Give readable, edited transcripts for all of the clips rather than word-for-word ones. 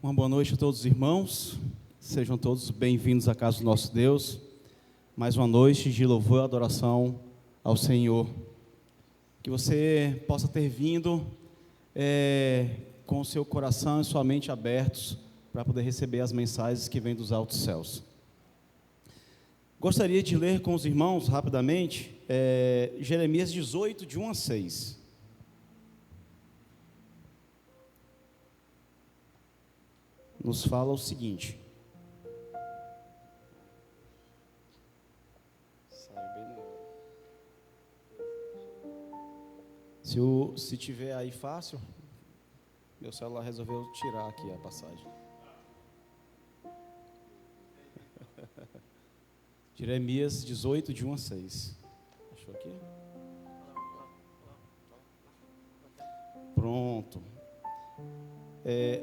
Uma boa noite a todos os irmãos, sejam todos bem-vindos à casa do nosso Deus. Mais uma noite de louvor e adoração ao Senhor. Que você possa ter vindo com o seu coração e sua mente abertos para poder receber as mensagens que vêm dos altos céus. Gostaria de ler com os irmãos rapidamente Jeremias 18, de 1 a 6. Nos fala o seguinte. Se tiver aí fácil, meu celular resolveu tirar aqui a passagem. Jeremias 18, de 1 a 6. Achou aqui? Pronto.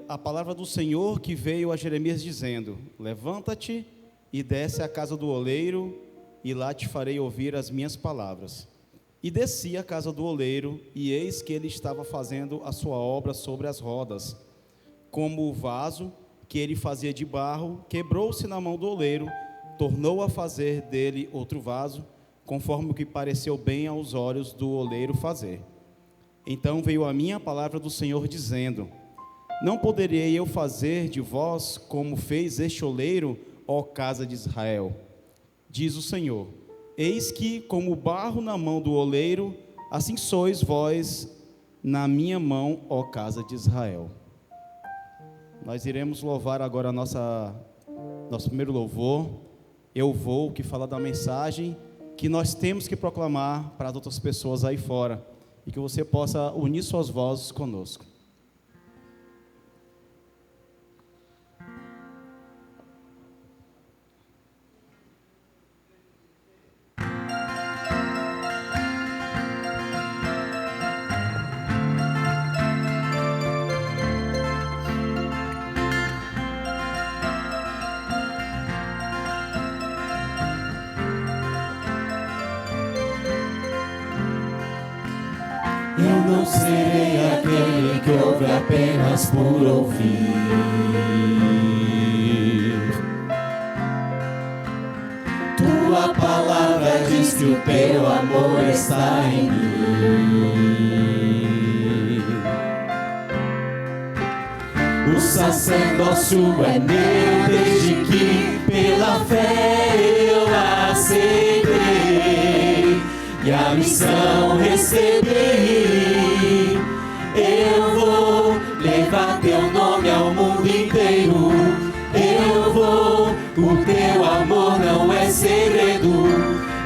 A palavra do Senhor que veio a Jeremias dizendo: levanta-te e desce à casa do oleiro, e lá te farei ouvir as minhas palavras. E desci à casa do oleiro, e eis que ele estava fazendo a sua obra sobre as rodas. Como o vaso que ele fazia de barro quebrou-se na mão do oleiro, tornou a fazer dele outro vaso, conforme o que pareceu bem aos olhos do oleiro fazer. Então veio a mim a palavra do Senhor dizendo: não poderei eu fazer de vós como fez este oleiro, ó casa de Israel? Diz o Senhor: eis que, como barro na mão do oleiro, assim sois vós na minha mão, ó casa de Israel. Nós iremos louvar agora nosso primeiro louvor, Eu Vou, que fala da mensagem que nós temos que proclamar para as outras pessoas aí fora, e que você possa unir suas vozes conosco. Eu não serei aquele que ouve apenas por ouvir. Tua palavra diz que o teu amor está em mim. O sacerdócio é meu desde que pela fé eu aceitei e a missão recebi. Eu vou levar teu nome ao mundo inteiro. Eu vou, o teu amor não é segredo.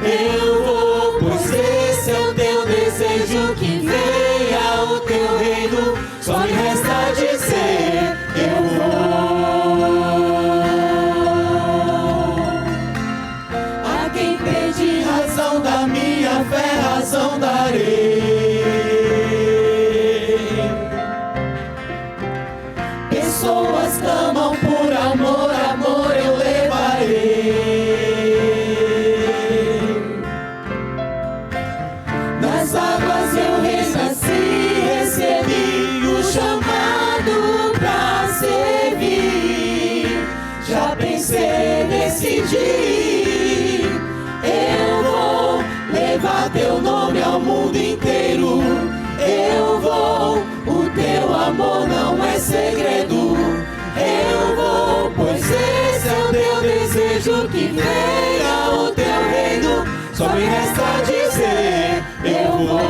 Eu vou, pois esse é o teu desejo, que venha o teu reino. Só me resta dizer: eu vou. A quem pede razão da minha fé, razão darei. Pessoas clamam por amor, amor eu levarei. Nas águas eu renasci, recebi o chamado pra servir. Já pensei, decidi, eu vou levar teu nome ao mundo inteiro. Eu vou, o teu amor não é segredo. Eu vou, pois esse é o teu desejo, que venha o teu reino. Só me resta dizer: eu vou.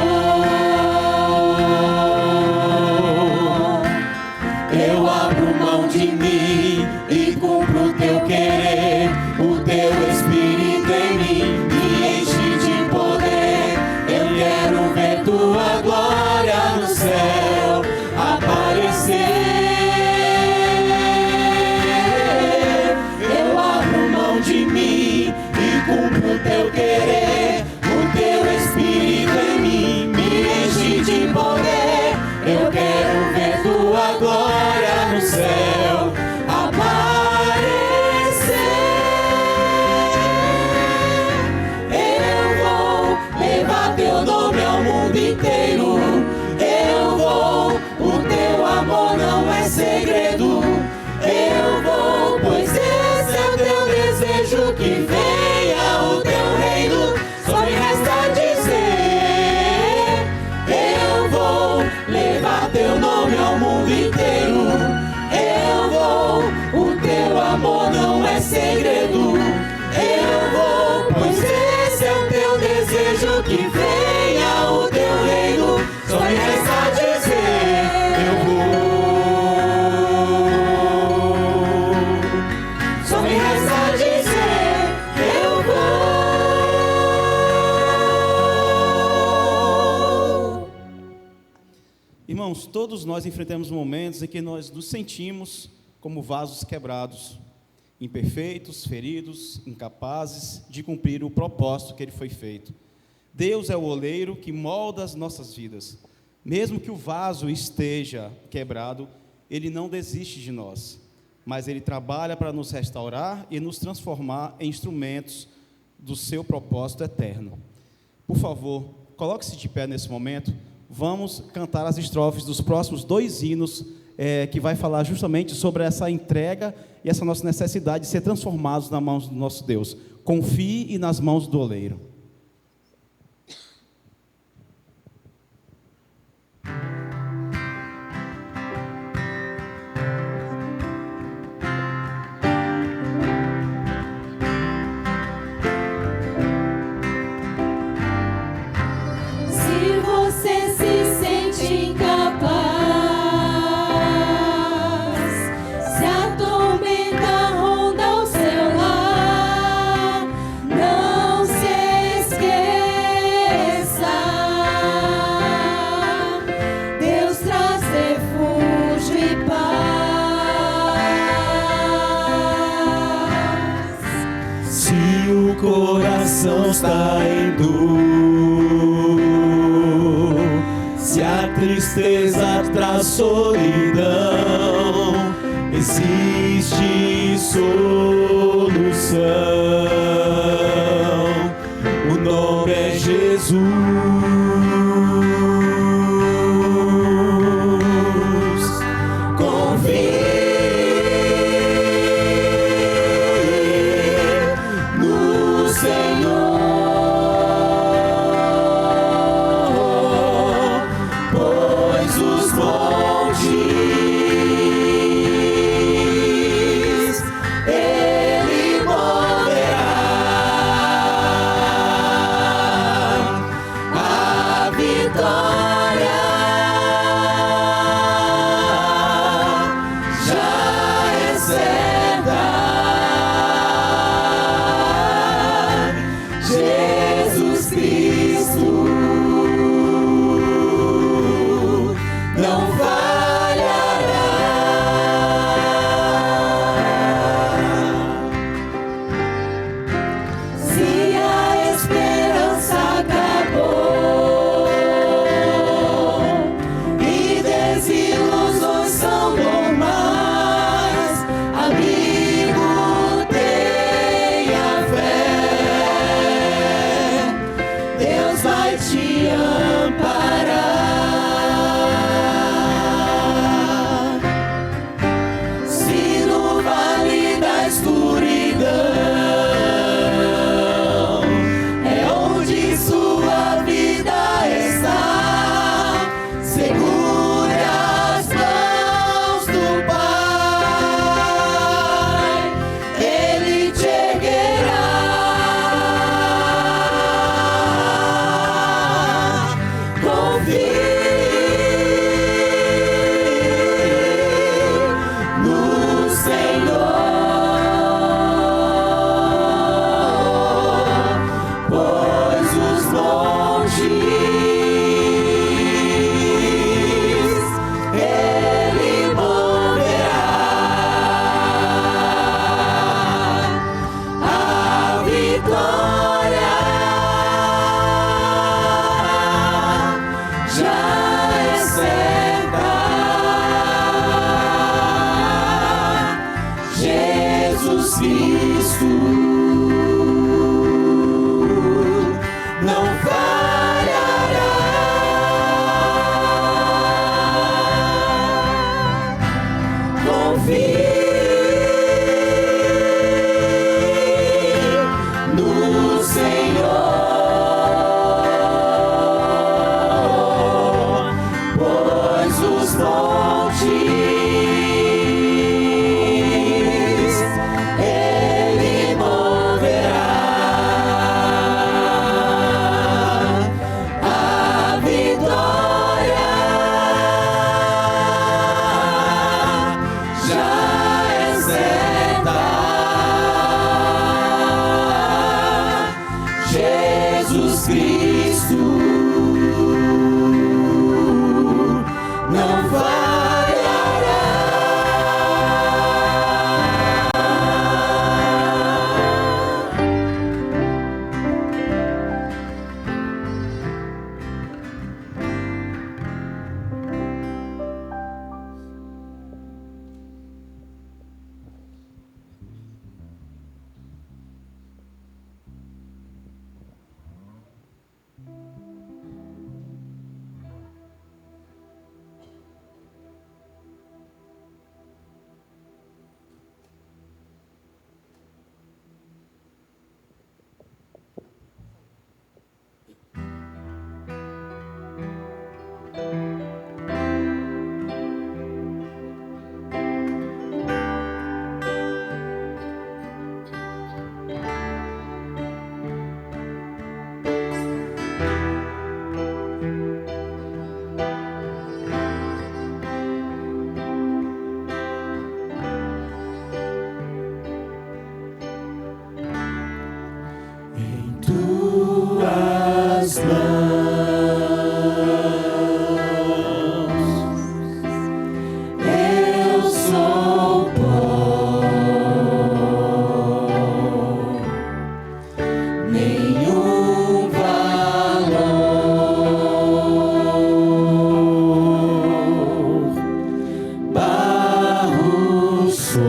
Eu abro mão de mim e cumpro o teu querer. O teu Espírito em mim me enche de poder. Eu quero ver tua glória no céu aparecer. De mim e cumpro o teu querer, o teu Espírito desejo que venha o teu reino, só me resta dizer, eu vou. Só me resta dizer, eu vou. Irmãos, todos nós enfrentamos momentos em que nós nos sentimos como vasos quebrados, imperfeitos, feridos, incapazes de cumprir o propósito que ele foi feito. Deus é o oleiro que molda as nossas vidas. Mesmo que o vaso esteja quebrado, ele não desiste de nós, mas ele trabalha para nos restaurar e nos transformar em instrumentos do seu propósito eterno. Por favor, coloque-se de pé nesse momento. Vamos cantar as estrofes dos próximos 2 hinos, que vai falar justamente sobre essa entrega e essa nossa necessidade de ser transformados nas mãos do nosso Deus. Confie e nas mãos do oleiro. Se você se sente incapaz, se a tormenta ronda o seu lar, não se esqueça, Deus traz refúgio e paz. Se o coração está em dor, se a tristeza traz solidão, existe solução. O nome é Jesus. Confie no Senhor, pois os montes Ele moverá. A vitória já é certa. Jesus Cristo não falhará. Se a esperança acabou e desilusões são normais, amigo, tenha fé, Deus vai te amparar. Se no vale da escuridão é onde sua vida está, segure as mãos do Pai, Ele te erguerá. Confie no Senhor, pois os montes Ele moverá. A vitória já é certa. Jesus Cristo não falhará. Confie no Senhor, pois os montes Ele moverá. Cristo não falhará. Tuas mãos, eu sou pó, nenhum valor, barro sou.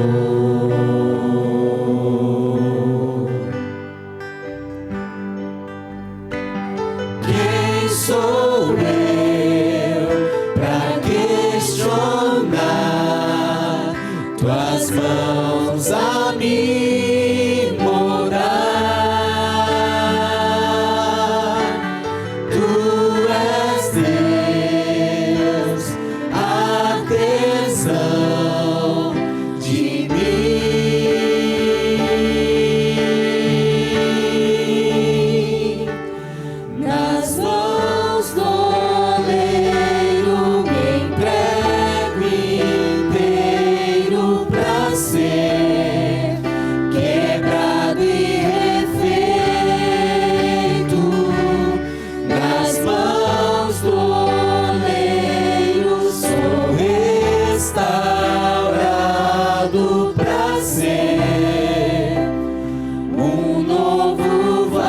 Quem sou eu pra questionar tuas mãos a me moldar? Tu és Deus, artesão de mim. Nas mãos do oleiro me entrego inteiro pra ser quebrado e refeito. Nas mãos do oleiro sou restaurado pra ser um novo vaso.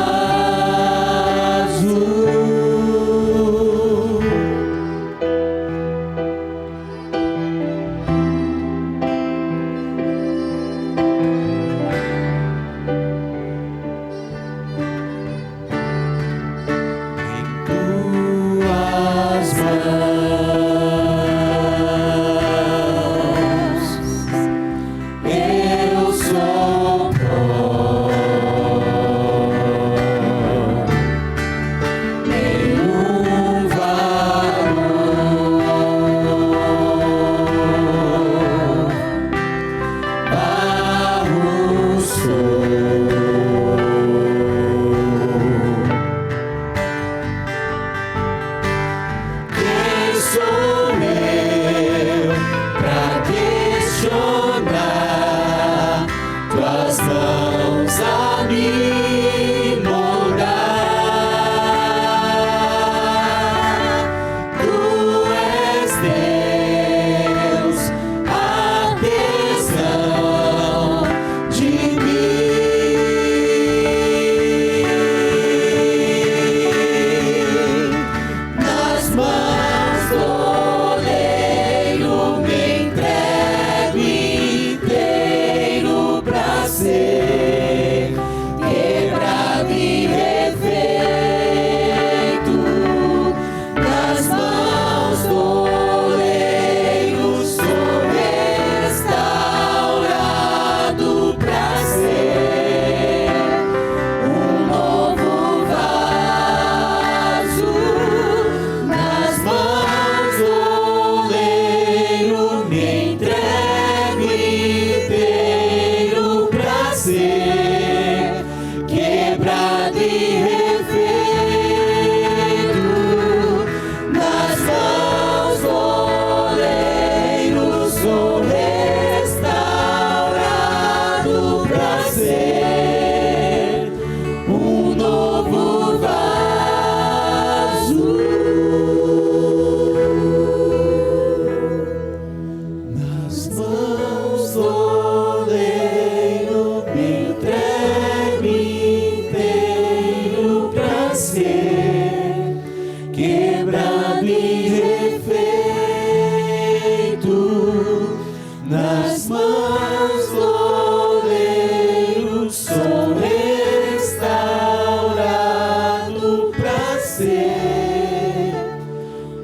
ser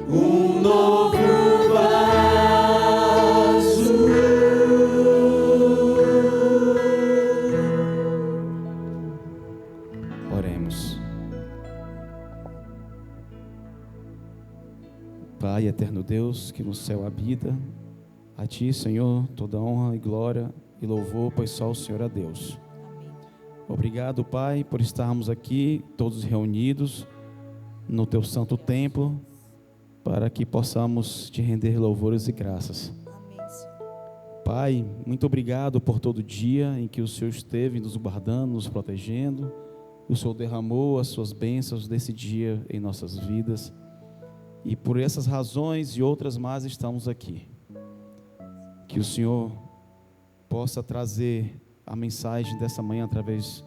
um novo vaso. Oremos. Pai, eterno Deus, que no céu habita, a Ti, Senhor, toda honra e glória e louvor, pois só o Senhor é Deus. Obrigado, Pai, por estarmos aqui, todos reunidos, no Teu santo templo, para que possamos Te render louvores e graças. Pai, muito obrigado por todo dia em que o Senhor esteve nos guardando, nos protegendo. O Senhor derramou as Suas bênçãos desse dia em nossas vidas. E por essas razões e outras mais estamos aqui. Que o Senhor possa trazer a mensagem dessa manhã através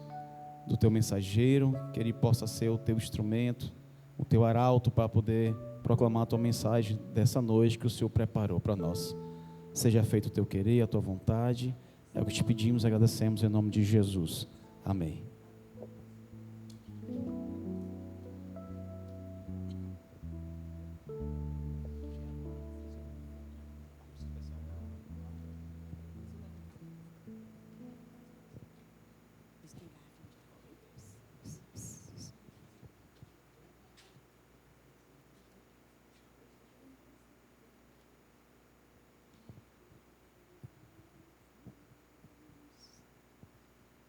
do Teu mensageiro, que ele possa ser o Teu instrumento, o Teu arauto para poder proclamar a Tua mensagem dessa noite que o Senhor preparou para nós. Seja feito o Teu querer, a Tua vontade. É o que te pedimos e agradecemos em nome de Jesus. Amém.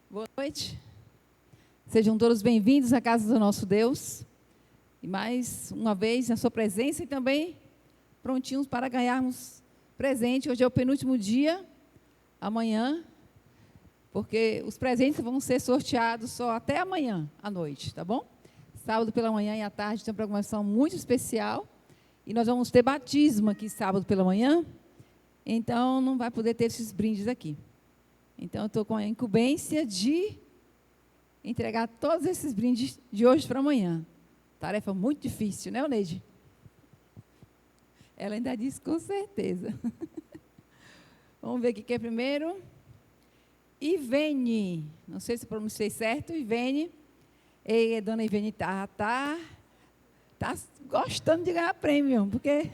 Boa noite, sejam todos bem-vindos à casa do nosso Deus, e mais uma vez na sua presença e também prontinhos para ganharmos presente. Hoje é o penúltimo dia, amanhã, porque os presentes vão ser sorteados só até amanhã à noite, tá bom? Sábado pela manhã e à tarde tem uma programação muito especial, e nós vamos ter batismo aqui sábado pela manhã, então não vai poder ter esses brindes aqui. Então, eu estou com a incumbência de entregar todos esses brindes de hoje para amanhã. Tarefa muito difícil, né, Neide? Ela ainda disse com certeza. Vamos ver quem é primeiro. Ivene. Não sei se pronunciei certo. Ivene. E dona Ivene tá gostando de ganhar prêmio, porque...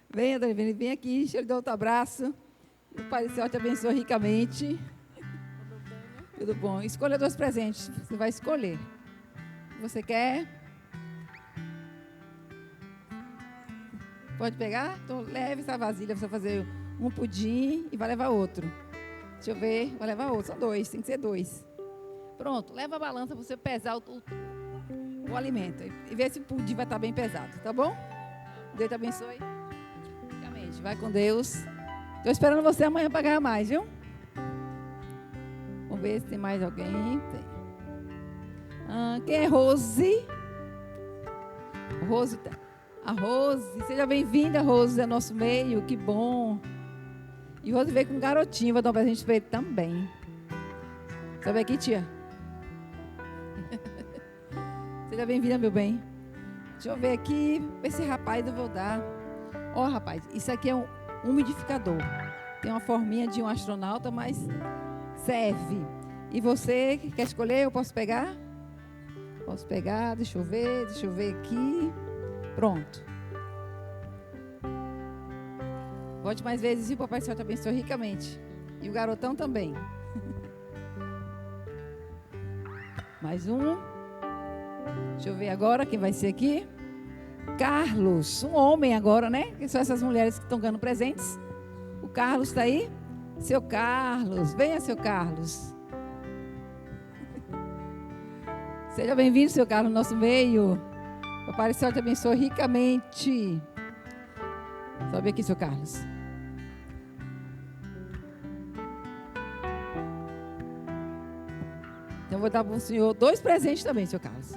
Venha, dona Ivene, vem aqui, deixa eu lhe dar outro abraço. O Pai do Céu te abençoe ricamente. Tudo bom. Escolha 2 presentes. Você vai escolher. Você quer? Pode pegar? Então, leve essa vasilha. Você vai fazer um pudim e vai levar outro. Deixa eu ver. Vai levar outro. São 2. Tem que ser 2. Pronto. Leva a balança para você pesar o alimento. E ver se o pudim vai estar bem pesado. Tá bom? Deus te abençoe ricamente. Vai com Deus. Estou esperando você amanhã para ganhar mais, viu? Vamos ver se tem mais alguém. Tem. Quem é Rose? Rose. A Rose. Seja bem-vinda, Rose, é nosso meio. Que bom. E Rose veio com um garotinho. Vou dar um presente para ele também. Sobe aqui, tia. Seja bem-vinda, meu bem. Deixa eu ver aqui. Esse rapaz eu vou dar. Ó, rapaz, isso aqui é um umidificador. Tem uma forminha de um astronauta, mas serve. E você que quer escolher, eu posso pegar? Posso pegar, deixa eu ver aqui. Pronto. Volte mais vezes e o Papai do Céu te abençoe ricamente. E o garotão também. Mais um. Deixa eu ver agora quem vai ser aqui. Carlos, um homem agora, né? Que são essas mulheres que estão ganhando presentes. O Carlos está aí? Seu Carlos, venha, seu Carlos. Seja bem-vindo, seu Carlos, no nosso meio. Papai do Céu te abençoe ricamente. Sobe aqui, seu Carlos. Então, eu vou dar para o senhor 2 presentes também, seu Carlos.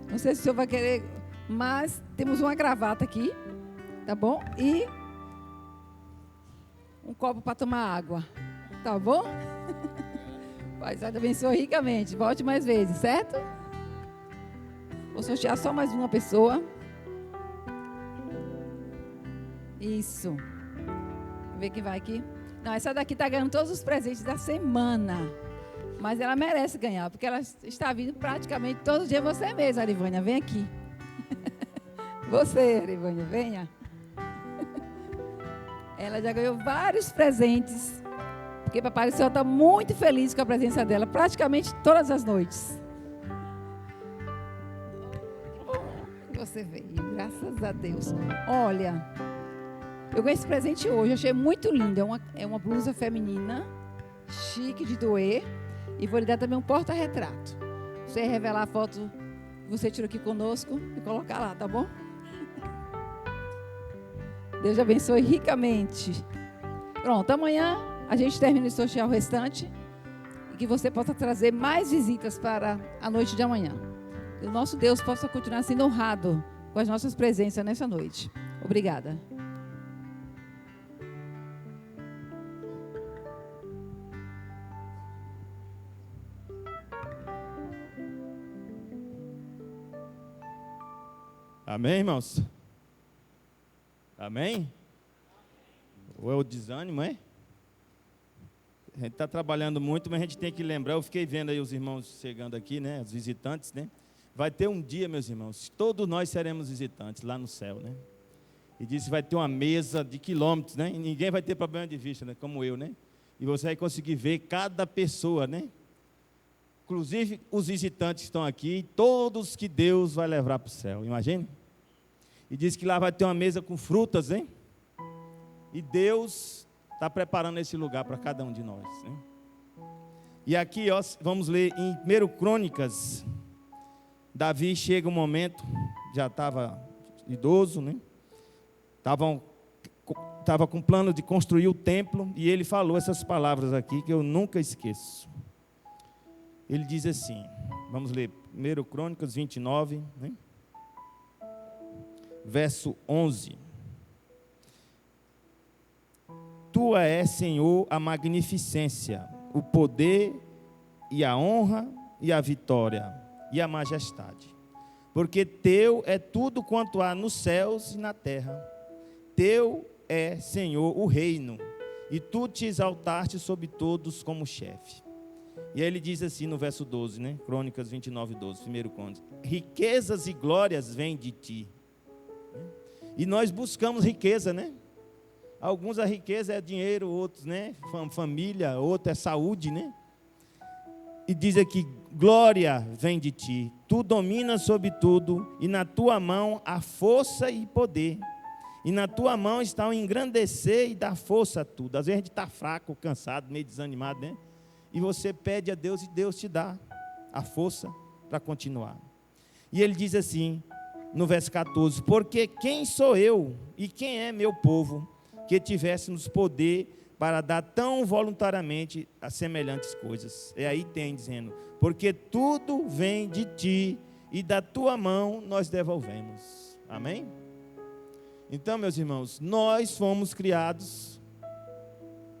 Não sei se o senhor vai querer, mas temos uma gravata aqui, tá bom? E um copo para tomar água, tá bom? Pai, Deus te abençoe ricamente. Volte mais vezes, certo? Vou sortear só mais uma pessoa. Isso. Vamos ver quem vai aqui. Não, essa daqui está ganhando todos os presentes da semana. Mas ela merece ganhar, porque ela está vindo praticamente todo dia. Você mesma, Arivânia, vem aqui. Você, Arivânia, venha. Ela já ganhou vários presentes, porque Papai do Céu está muito feliz com a presença dela, praticamente todas as noites. Você veio, graças a Deus. Olha, eu ganhei esse presente hoje, achei muito lindo. É uma blusa feminina, chique de doer. E vou lhe dar também um porta-retrato. Você revelar a foto que você tirou aqui conosco e colocar lá, tá bom? Deus te abençoe ricamente. Pronto, amanhã a gente termina de sortear o restante e que você possa trazer mais visitas para a noite de amanhã. E o nosso Deus possa continuar sendo honrado com as nossas presenças nessa noite. Obrigada. Amém, irmãos? Amém? Ou é o desânimo, é? A gente está trabalhando muito, mas a gente tem que lembrar. Eu fiquei vendo aí os irmãos chegando aqui, né? Os visitantes, né? Vai ter um dia, meus irmãos, todos nós seremos visitantes lá no céu, né? E disse que vai ter uma mesa de quilômetros, né? E ninguém vai ter problema de vista, né? Como eu, né? E você vai conseguir ver cada pessoa, né? Inclusive os visitantes que estão aqui, todos que Deus vai levar para o céu. Imagina? E diz que lá vai ter uma mesa com frutas, hein? E Deus está preparando esse lugar para cada um de nós, né? E aqui, ó, vamos ler em 1 Crônicas. Davi chega um momento, já estava idoso, né? Estava com plano de construir o templo, e ele falou essas palavras aqui que eu nunca esqueço. Ele diz assim, vamos ler 1 Crônicas 29, né? Verso 11. Tua é, Senhor, a magnificência, o poder e a honra e a vitória e a majestade. Porque teu é tudo quanto há nos céus e na terra. Teu é, Senhor, o reino, e tu te exaltaste sobre todos como chefe. E aí ele diz assim no verso 12, né? Crônicas 29, 12, 1 Crônicas. Riquezas e glórias vêm de ti. E nós buscamos riqueza, né? Alguns a riqueza é dinheiro, outros, né? Família, outro é saúde, né? E diz aqui, glória vem de ti. Tu dominas sobre tudo, e na tua mão há força e poder. E na tua mão está o engrandecer e dar força a tudo. Às vezes a gente está fraco, cansado, meio desanimado, né? E você pede a Deus e Deus te dá a força para continuar. E ele diz assim, no verso 14, porque quem sou eu e quem é meu povo, que tivéssemos poder para dar tão voluntariamente a semelhantes coisas. E aí tem dizendo, porque tudo vem de ti e da tua mão nós devolvemos. Amém? Então, meus irmãos, nós fomos criados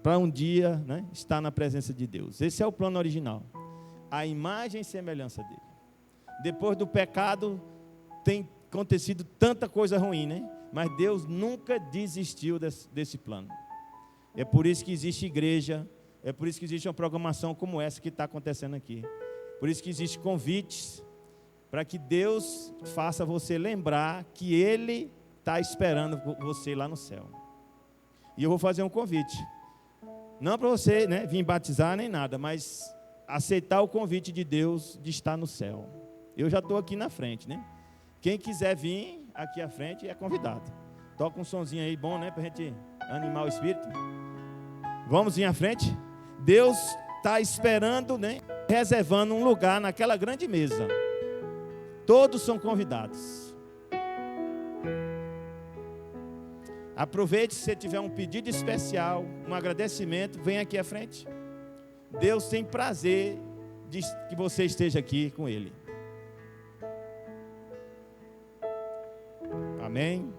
para um dia, né, estar na presença de Deus. Esse é o plano original. A imagem e semelhança dele. Depois do pecado, tem acontecido tanta coisa ruim, né? Mas Deus nunca desistiu desse plano. É por isso que existe igreja, é por isso que existe uma programação como essa que está acontecendo aqui. Por isso que existe convites, para que Deus faça você lembrar que Ele está esperando você lá no céu. E eu vou fazer um convite. Não para você, né, vir batizar nem nada, mas aceitar o convite de Deus de estar no céu. Eu já estou aqui na frente, né? Quem quiser vir aqui à frente é convidado. Toca um sonzinho aí bom, né? Para a gente animar o espírito. Vamos vir à frente? Deus está esperando, né? Reservando um lugar naquela grande mesa. Todos são convidados. Aproveite, se você tiver um pedido especial, um agradecimento, vem aqui à frente. Deus tem prazer de que você esteja aqui com Ele. Amém?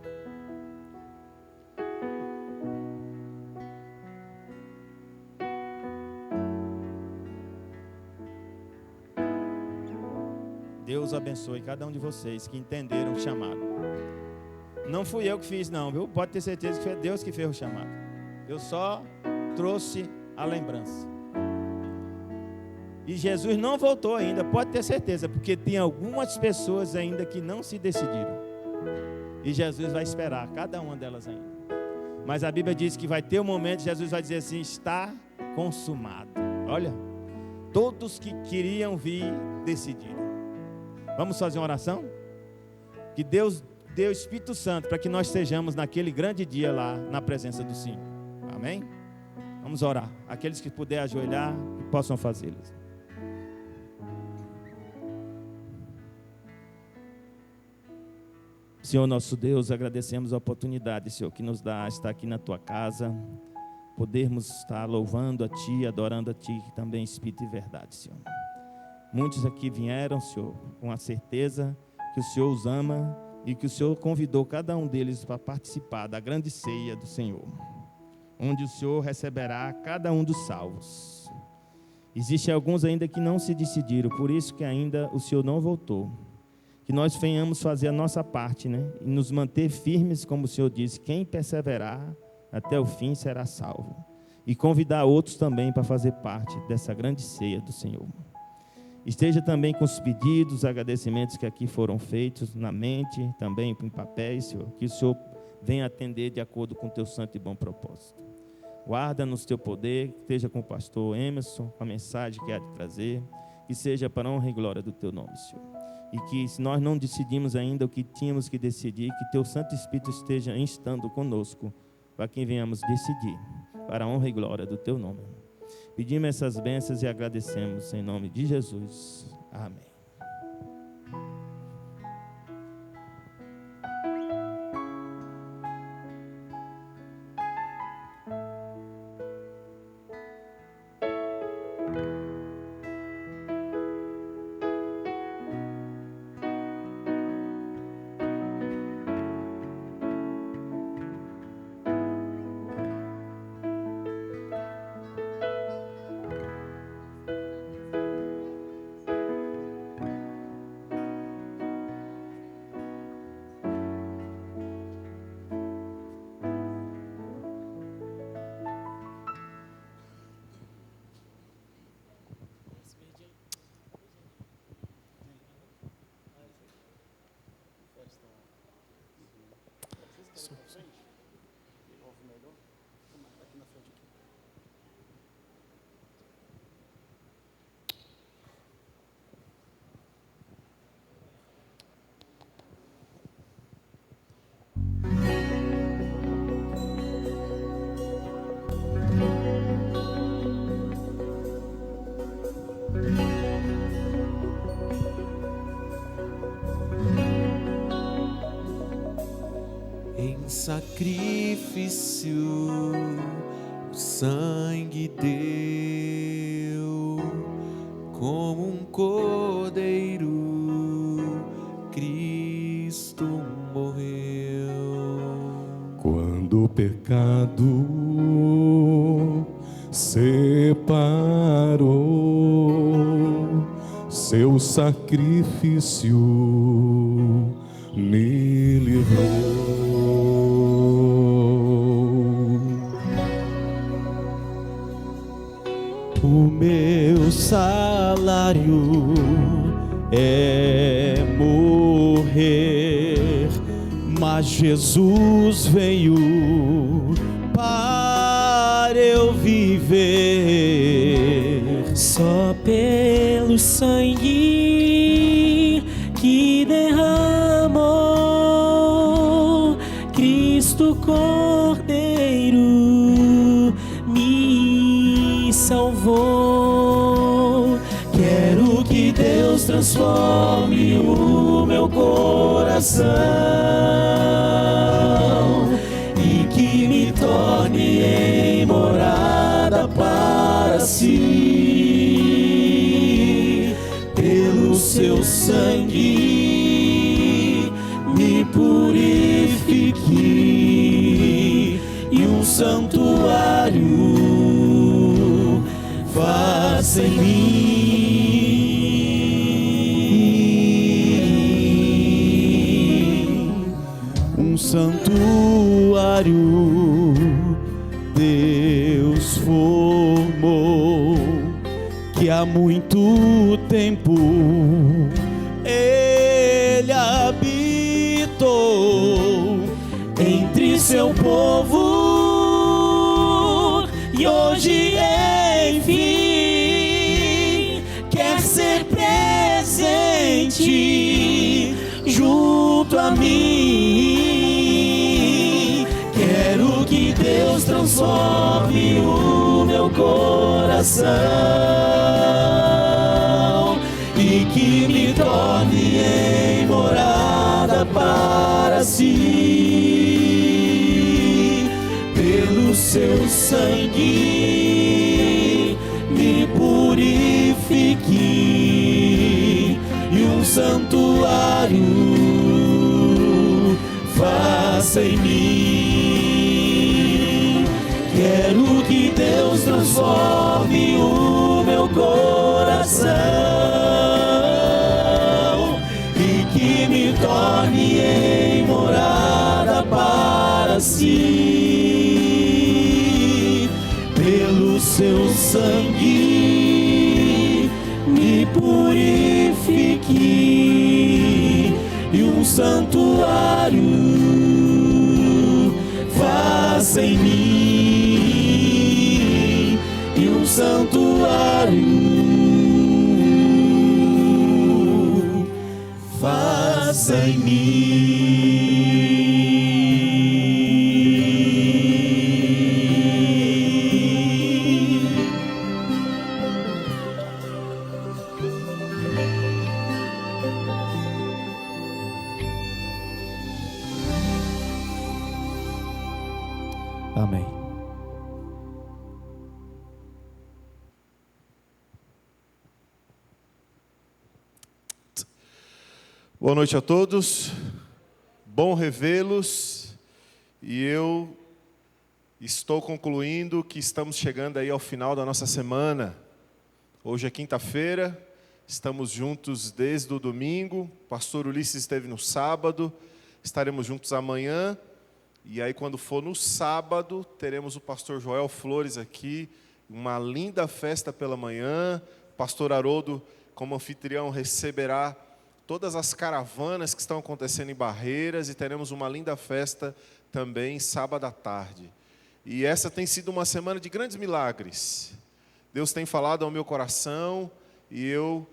Deus abençoe cada um de vocês que entenderam o chamado. Não fui eu que fiz não, viu? Pode ter certeza que foi Deus que fez o chamado. Eu só trouxe a lembrança. E Jesus não voltou ainda, pode ter certeza, porque tem algumas pessoas ainda que não se decidiram. E Jesus vai esperar cada uma delas ainda. Mas a Bíblia diz que vai ter um momento, Jesus vai dizer assim: está consumado. Olha, todos que queriam vir decidiram. Vamos fazer uma oração? Que Deus dê o Espírito Santo para que nós estejamos naquele grande dia lá na presença do Senhor. Amém? Vamos orar. Aqueles que puderem ajoelhar, que possam fazê-lo. Senhor nosso Deus, agradecemos a oportunidade, Senhor, que nos dá estar aqui na Tua casa, podermos estar louvando a Ti, adorando a Ti, também Espírito e verdade, Senhor. Muitos aqui vieram, Senhor, com a certeza que o Senhor os ama e que o Senhor convidou cada um deles para participar da grande ceia do Senhor, onde o Senhor receberá cada um dos salvos. Existem alguns ainda que não se decidiram, por isso que ainda o Senhor não voltou. Que nós venhamos fazer a nossa parte, né? E nos manter firmes, como o Senhor disse: quem perseverar até o fim será salvo. E convidar outros também para fazer parte dessa grande ceia do Senhor. Esteja também com os pedidos, os agradecimentos que aqui foram feitos na mente, também em papéis, Senhor. Que o Senhor venha atender de acordo com o teu santo e bom propósito. Guarda-nos teu poder, que esteja com o pastor Emerson, com a mensagem que há de trazer, que seja para a honra e glória do teu nome, Senhor. E que, se nós não decidimos ainda o que tínhamos que decidir, que teu Santo Espírito esteja instando conosco, para que venhamos decidir, para a honra e glória do teu nome. Pedimos essas bênçãos e agradecemos em nome de Jesus. Amém. Sacrifício, o sangue deu, como um cordeiro, Cristo morreu. Quando o pecado separou, seu sacrifício me livrou. O meu salário é morrer, mas Jesus veio para eu viver. Só pelo sangue que derramou, Cristo Cordeiro me salvou. Quero que Deus transforme o meu coração e que me torne em morada para si. Pelo seu sangue me purifique e um santuário faça em mim. Um santuário Deus formou, que há muito tempo Ele habitou entre seu povo e hoje, enfim, quer ser presente junto a mim. Quero que Deus transforme o meu coração e que me torne em morada para si. Pelo seu sangue me purifique e um santuário faça em mim. Quero que Deus transforme o meu coração e que me torne em morada para si. Pelo seu sangue me purifique e um santuário faça em mim, e um santuário faça em mim. Amém. Boa noite a todos, bom revê-los, e eu estou concluindo que estamos chegando aí ao final da nossa semana. Hoje é quinta-feira, estamos juntos desde o domingo, o pastor Ulisses esteve no sábado, estaremos juntos amanhã, e aí quando for no sábado, teremos o pastor Joel Flores aqui, uma linda festa pela manhã, o pastor Haroldo, como anfitrião, receberá todas as caravanas que estão acontecendo em Barreiras e teremos uma linda festa também sábado à tarde. E essa tem sido uma semana de grandes milagres. Deus tem falado ao meu coração e eu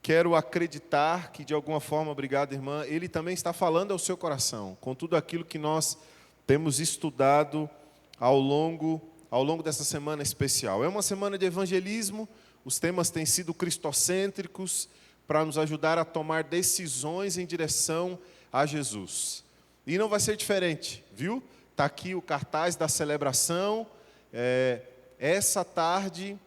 quero acreditar que de alguma forma, obrigado irmã, Ele também está falando ao seu coração, com tudo aquilo que nós temos estudado ao longo dessa semana especial. É uma semana de evangelismo, os temas têm sido cristocêntricos, para nos ajudar a tomar decisões em direção a Jesus. E não vai ser diferente, viu? Está aqui o cartaz da celebração. Essa tarde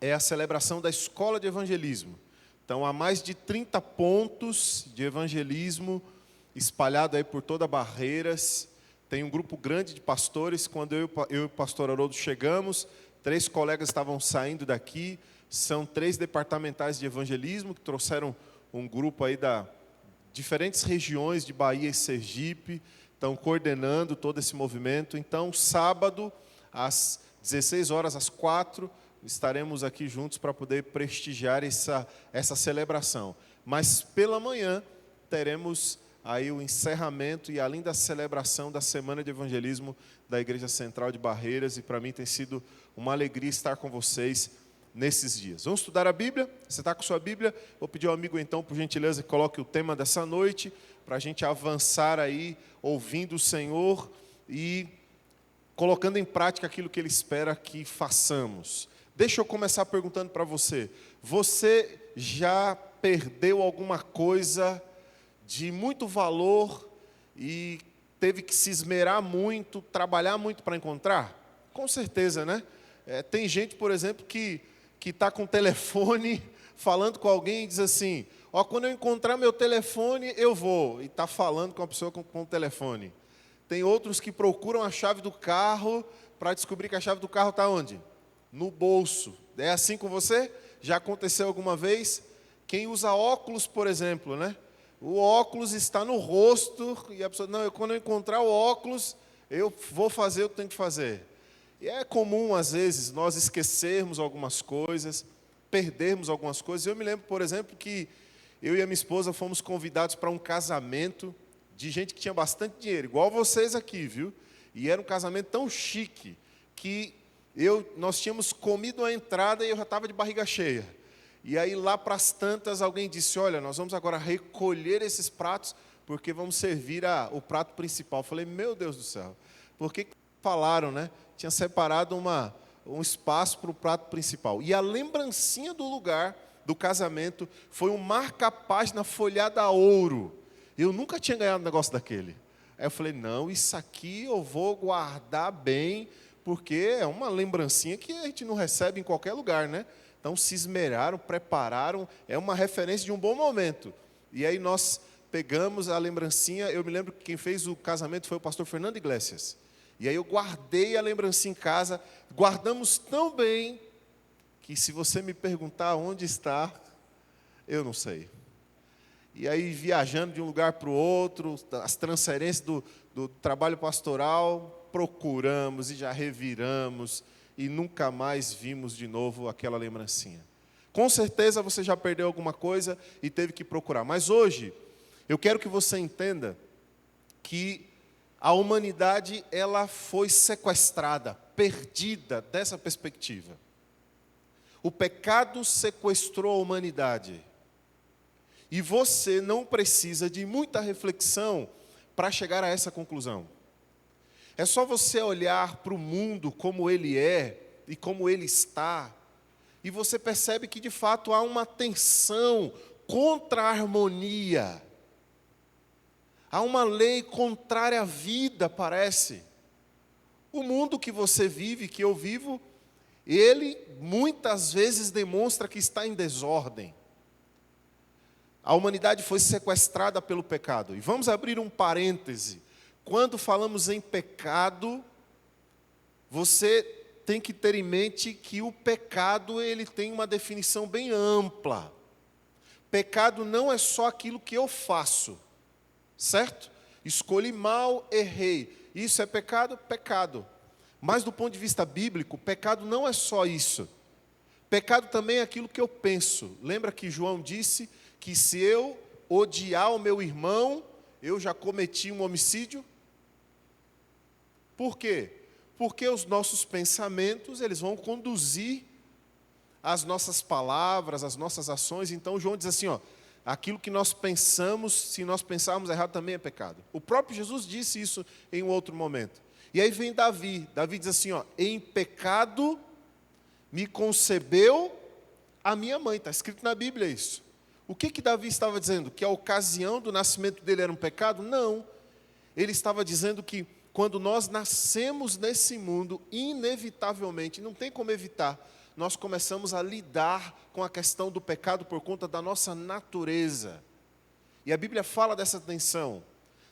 é a celebração da Escola de Evangelismo. Então, há mais de 30 pontos de evangelismo espalhado aí por toda Barreiras. Tem um grupo grande de pastores. Quando eu e o pastor Haroldo chegamos, 3 colegas estavam saindo daqui. São 3 departamentais de evangelismo que trouxeram um grupo aí da diferentes regiões de Bahia e Sergipe, estão coordenando todo esse movimento. Então, sábado, às 16 horas, às 4, estaremos aqui juntos para poder prestigiar essa celebração. Mas, pela manhã, teremos aí o encerramento e a linda celebração da Semana de Evangelismo da Igreja Central de Barreiras, e para mim tem sido uma alegria estar com vocês nesses dias. Vamos estudar a Bíblia? Você está com sua Bíblia? Vou pedir ao amigo então, por gentileza, que coloque o tema dessa noite, para a gente avançar aí, ouvindo o Senhor e colocando em prática aquilo que Ele espera que façamos. Deixa eu começar perguntando para você, você já perdeu alguma coisa de muito valor e teve que se esmerar muito, trabalhar muito para encontrar? Com certeza, né? Tem gente, por exemplo, que está com o telefone, falando com alguém e diz assim, quando eu encontrar meu telefone, eu vou. E está falando com a pessoa com o telefone. Tem outros que procuram a chave do carro para descobrir que a chave do carro está onde? No bolso. É assim com você? Já aconteceu alguma vez? Quem usa óculos, por exemplo, né? O óculos está no rosto e a pessoa, não, quando eu encontrar o óculos, eu vou fazer o que tenho que fazer. E é comum, às vezes, nós esquecermos algumas coisas, perdermos algumas coisas. Eu me lembro, por exemplo, que eu e a minha esposa fomos convidados para um casamento de gente que tinha bastante dinheiro, igual vocês aqui, viu? E era um casamento tão chique que nós tínhamos comido a entrada e eu já estava de barriga cheia. E aí lá para as tantas alguém disse, olha, nós vamos agora recolher esses pratos porque vamos servir o prato principal. Eu falei, meu Deus do céu, por que falaram, né? Tinha separado um espaço para o prato principal. E a lembrancinha do lugar do casamento foi um marca-página folhado a ouro. Eu nunca tinha ganhado um negócio daquele. Aí eu falei, não, isso aqui eu vou guardar bem, porque é uma lembrancinha que a gente não recebe em qualquer lugar, né? Então se esmeraram, prepararam, é uma referência de um bom momento. E aí nós pegamos a lembrancinha, eu me lembro que quem fez o casamento foi o pastor Fernando Iglesias. E aí eu guardei a lembrancinha em casa, guardamos tão bem, que se você me perguntar onde está, eu não sei. E aí viajando de um lugar para o outro, as transferências do trabalho pastoral, procuramos e já reviramos, e nunca mais vimos de novo aquela lembrancinha. Com certeza você já perdeu alguma coisa e teve que procurar. Mas hoje, eu quero que você entenda que a humanidade ela foi sequestrada, perdida dessa perspectiva. O pecado sequestrou a humanidade. E você não precisa de muita reflexão para chegar a essa conclusão. É só você olhar para o mundo como ele é e como ele está, e você percebe que de fato há uma tensão contra a harmonia. Há uma lei contrária à vida, parece. O mundo que você vive, que eu vivo, ele muitas vezes demonstra que está em desordem. A humanidade foi sequestrada pelo pecado. E vamos abrir um parêntese. Quando falamos em pecado, você tem que ter em mente que o pecado ele tem uma definição bem ampla. Pecado não é só aquilo que eu faço. Certo? Escolhi mal, errei. Isso é pecado? Pecado. Mas do ponto de vista bíblico, pecado não é só isso. Pecado também é aquilo que eu penso. Lembra que João disse que se eu odiar o meu irmão, eu já cometi um homicídio? Por quê? Porque os nossos pensamentos, eles vão conduzir as nossas palavras, as nossas ações. Então João diz assim, aquilo que nós pensamos, se nós pensarmos errado, também é pecado. O próprio Jesus disse isso em um outro momento. E aí vem Davi. Davi diz assim, em pecado me concebeu a minha mãe. Está escrito na Bíblia isso. O que Davi estava dizendo? Que a ocasião do nascimento dele era um pecado? Não. Ele estava dizendo que quando nós nascemos nesse mundo, inevitavelmente, não tem como evitar, nós começamos a lidar com a questão do pecado por conta da nossa natureza. E a Bíblia fala dessa tensão.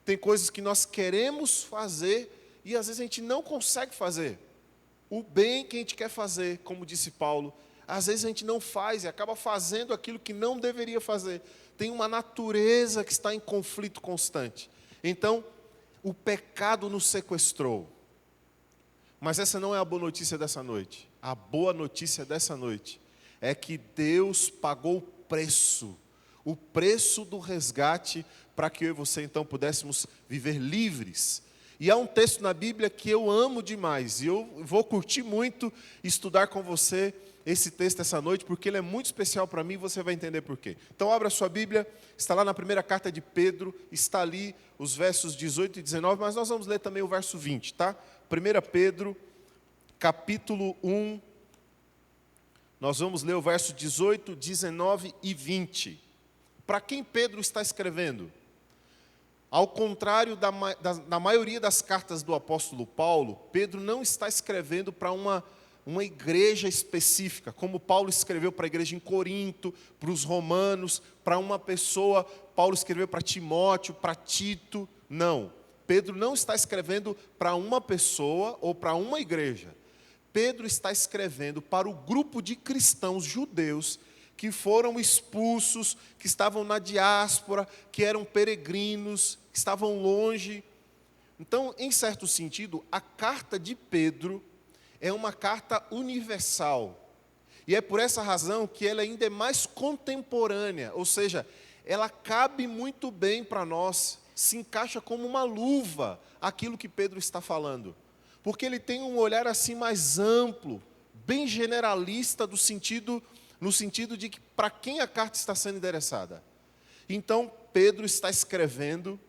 Tem coisas que nós queremos fazer e às vezes a gente não consegue fazer. O bem que a gente quer fazer, como disse Paulo, às vezes a gente não faz e acaba fazendo aquilo que não deveria fazer. Tem uma natureza que está em conflito constante. Então, o pecado nos sequestrou. Mas essa não é a boa notícia dessa noite. A boa notícia dessa noite é que Deus pagou o preço do resgate, para que eu e você então pudéssemos viver livres. E há um texto na Bíblia que eu amo demais, e eu vou curtir muito estudar com você esse texto essa noite, porque ele é muito especial para mim e você vai entender por quê. Então abra sua Bíblia, está lá na primeira carta de Pedro, está ali os versos 18 e 19, mas nós vamos ler também o verso 20, tá? 1 Pedro, capítulo 1, nós vamos ler o verso 18, 19 e 20. Para quem Pedro está escrevendo? Ao contrário da maioria das cartas do apóstolo Paulo, Pedro não está escrevendo para uma igreja específica, como Paulo escreveu para a igreja em Corinto, para os romanos, para uma pessoa. Paulo escreveu para Timóteo, para Tito. Não, Pedro não está escrevendo para uma pessoa ou para uma igreja. Pedro está escrevendo para o grupo de cristãos judeus que foram expulsos, que estavam na diáspora, que eram peregrinos, que estavam longe. Então, em certo sentido, a carta de Pedro é uma carta universal. E é por essa razão que ela ainda é mais contemporânea, ou seja, ela cabe muito bem para nós, se encaixa como uma luva aquilo que Pedro está falando. Porque ele tem um olhar assim mais amplo, bem generalista no sentido de que para quem a carta está sendo endereçada. Então, Pedro está escrevendo,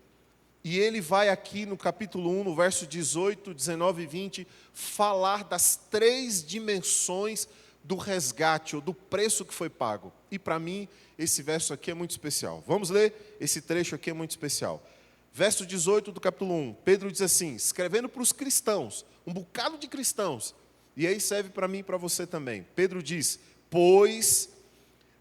e ele vai aqui no capítulo 1, no verso 18, 19 e 20, falar das 3 dimensões do resgate, ou do preço que foi pago. E para mim, esse verso aqui é muito especial. Vamos ler? Esse trecho aqui é muito especial. Verso 18 do capítulo 1, Pedro diz assim, escrevendo para os cristãos, um bocado de cristãos, e aí serve para mim e para você também. Pedro diz, pois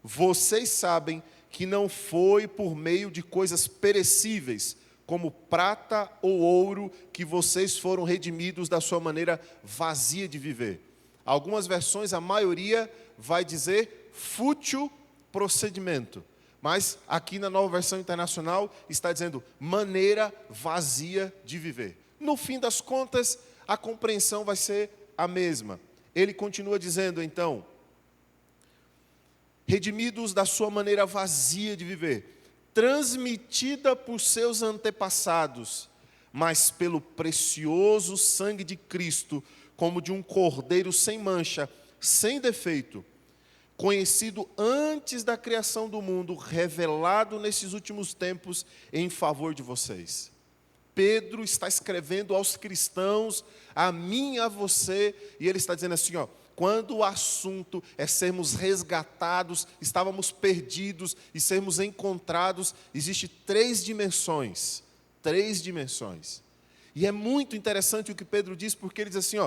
vocês sabem que não foi por meio de coisas perecíveis, como prata ou ouro, que vocês foram redimidos da sua maneira vazia de viver. Algumas versões, a maioria, vai dizer fútil procedimento. Mas aqui na Nova Versão Internacional está dizendo maneira vazia de viver. No fim das contas, a compreensão vai ser a mesma. Ele continua dizendo então, redimidos da sua maneira vazia de viver, transmitida por seus antepassados, mas pelo precioso sangue de Cristo, como de um cordeiro sem mancha, sem defeito, conhecido antes da criação do mundo, revelado nesses últimos tempos em favor de vocês. Pedro está escrevendo aos cristãos, a mim e a você, e ele está dizendo assim, quando o assunto é sermos resgatados, estávamos perdidos e sermos encontrados, existe 3 dimensões. 3 dimensões. E é muito interessante o que Pedro diz, porque ele diz assim,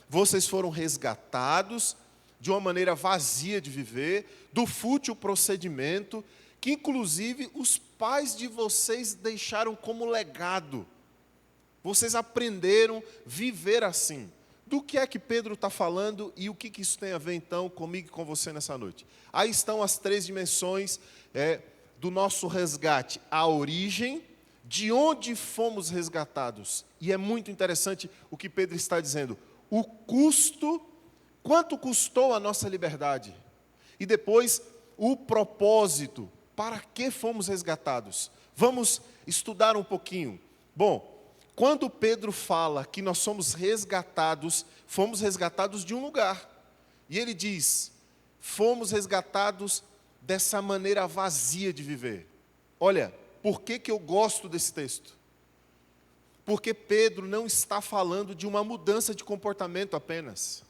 vocês foram resgatados de uma maneira vazia de viver, do fútil procedimento, que inclusive os pais de vocês deixaram como legado. Vocês aprenderam a viver assim. Do que é que Pedro está falando e o que isso tem a ver então comigo e com você nessa noite? Aí estão as 3 dimensões do nosso resgate. A origem, de onde fomos resgatados. E é muito interessante o que Pedro está dizendo. O custo, quanto custou a nossa liberdade? E depois, o propósito, para que fomos resgatados? Vamos estudar um pouquinho. Bom, quando Pedro fala que nós somos fomos resgatados de um lugar. E ele diz, fomos resgatados dessa maneira vazia de viver. Olha, por que eu gosto desse texto? Porque Pedro não está falando de uma mudança de comportamento apenas.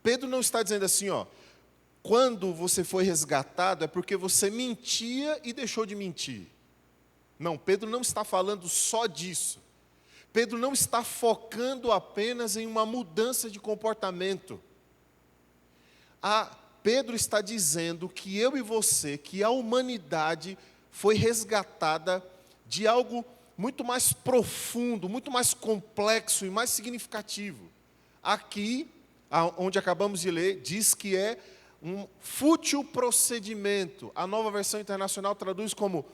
Pedro não está dizendo assim, quando você foi resgatado é porque você mentia e deixou de mentir. Não, Pedro não está falando só disso. Pedro não está focando apenas em uma mudança de comportamento. Pedro está dizendo que eu e você, que a humanidade foi resgatada de algo muito mais profundo, muito mais complexo e mais significativo. Aqui, onde acabamos de ler, diz que é um fútil procedimento. A Nova Versão Internacional traduz como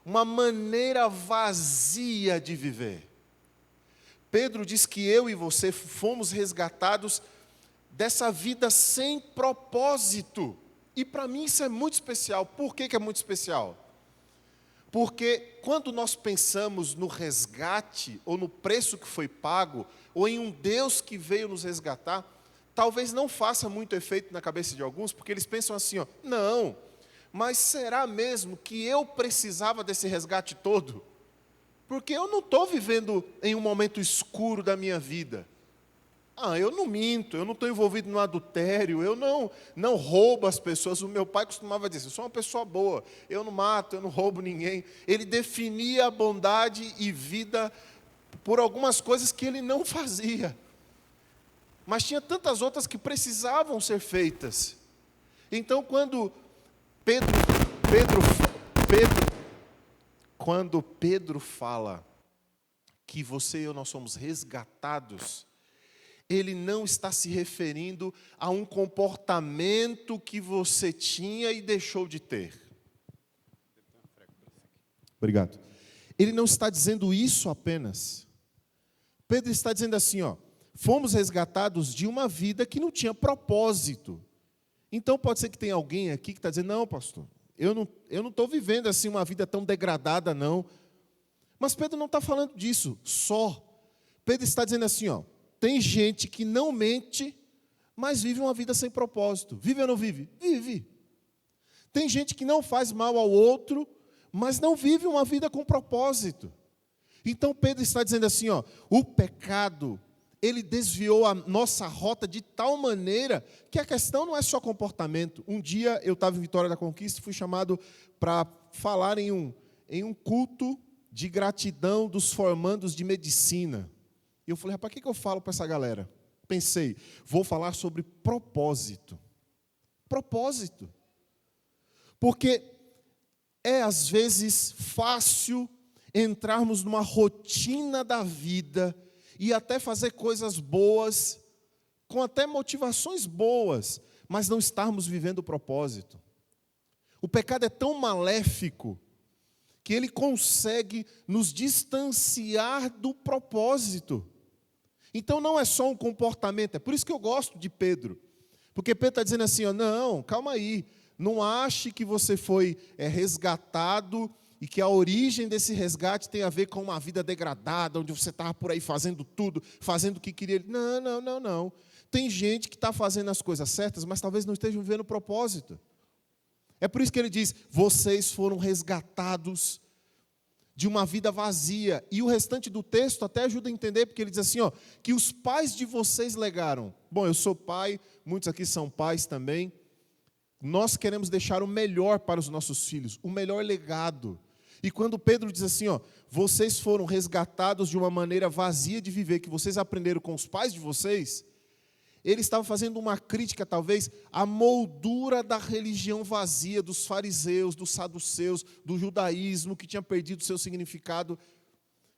uma maneira vazia de viver. Pedro diz que eu e você fomos resgatados dessa vida sem propósito. E para mim isso é muito especial. Por que é muito especial? Porque quando nós pensamos no resgate, ou no preço que foi pago, ou em um Deus que veio nos resgatar, talvez não faça muito efeito na cabeça de alguns, porque eles pensam assim, não, mas será mesmo que eu precisava desse resgate todo? Porque eu não estou vivendo em um momento escuro da minha vida. Eu não minto, eu não estou envolvido no adultério, eu não roubo as pessoas. O meu pai costumava dizer, eu sou uma pessoa boa, eu não mato, eu não roubo ninguém. Ele definia a bondade e vida por algumas coisas que ele não fazia. Mas tinha tantas outras que precisavam ser feitas. Então, quando Pedro fala que você e eu nós somos resgatados, ele não está se referindo a um comportamento que você tinha e deixou de ter. Obrigado. Ele não está dizendo isso apenas. Pedro está dizendo assim, fomos resgatados de uma vida que não tinha propósito. Então pode ser que tenha alguém aqui que está dizendo, não, pastor, eu não estou vivendo assim uma vida tão degradada, não. Mas Pedro não está falando disso só. Pedro está dizendo assim, ó, tem gente que não mente, mas vive uma vida sem propósito. Vive ou não vive? Vive. Tem gente que não faz mal ao outro, mas não vive uma vida com propósito. Então Pedro está dizendo assim, ó, o pecado, ele desviou a nossa rota de tal maneira que a questão não é só comportamento. Um dia eu estava em Vitória da Conquista e fui chamado para falar em um culto de gratidão dos formandos de medicina. E eu falei, rapaz, o que eu falo para essa galera? Pensei, vou falar sobre propósito. Propósito. Porque é às vezes fácil entrarmos numa rotina da vida e até fazer coisas boas, com até motivações boas, mas não estarmos vivendo o propósito. O pecado é tão maléfico que ele consegue nos distanciar do propósito. Então não é só um comportamento, é por isso que eu gosto de Pedro. Porque Pedro está dizendo assim, ó, não, calma aí, não ache que você foi resgatado e que a origem desse resgate tem a ver com uma vida degradada, onde você estava por aí fazendo tudo, fazendo o que queria. Não. Tem gente que está fazendo as coisas certas, mas talvez não estejam vivendo o propósito. É por isso que ele diz, vocês foram resgatados de uma vida vazia. E o restante do texto até ajuda a entender, porque ele diz assim, ó, que os pais de vocês legaram. Bom, eu sou pai, muitos aqui são pais também. Nós queremos deixar o melhor para os nossos filhos, o melhor legado. E quando Pedro diz assim, ó, vocês foram resgatados de uma maneira vazia de viver, que vocês aprenderam com os pais de vocês, ele estava fazendo uma crítica, talvez, à moldura da religião vazia dos fariseus, dos saduceus, do judaísmo, que tinha perdido seu significado,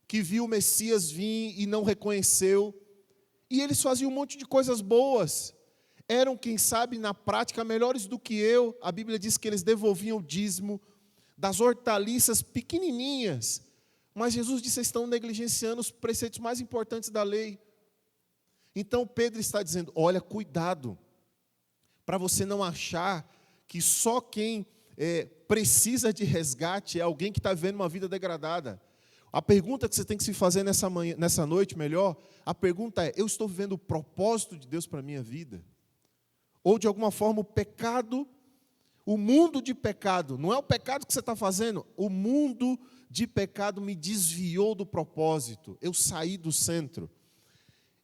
que viu o Messias vir e não reconheceu. E eles faziam um monte de coisas boas. Eram, quem sabe, na prática, melhores do que eu. A Bíblia diz que eles devolviam o dízimo das hortaliças pequenininhas. Mas Jesus disse, vocês estão negligenciando os preceitos mais importantes da lei. Então Pedro está dizendo, olha, cuidado, para você não achar que só quem precisa de resgate é alguém que está vivendo uma vida degradada. A pergunta que você tem que se fazer nessa noite, melhor, a pergunta é, eu estou vivendo o propósito de Deus para a minha vida? Ou de alguma forma o pecado, o mundo de pecado, não é o pecado que você está fazendo, o mundo de pecado me desviou do propósito, eu saí do centro.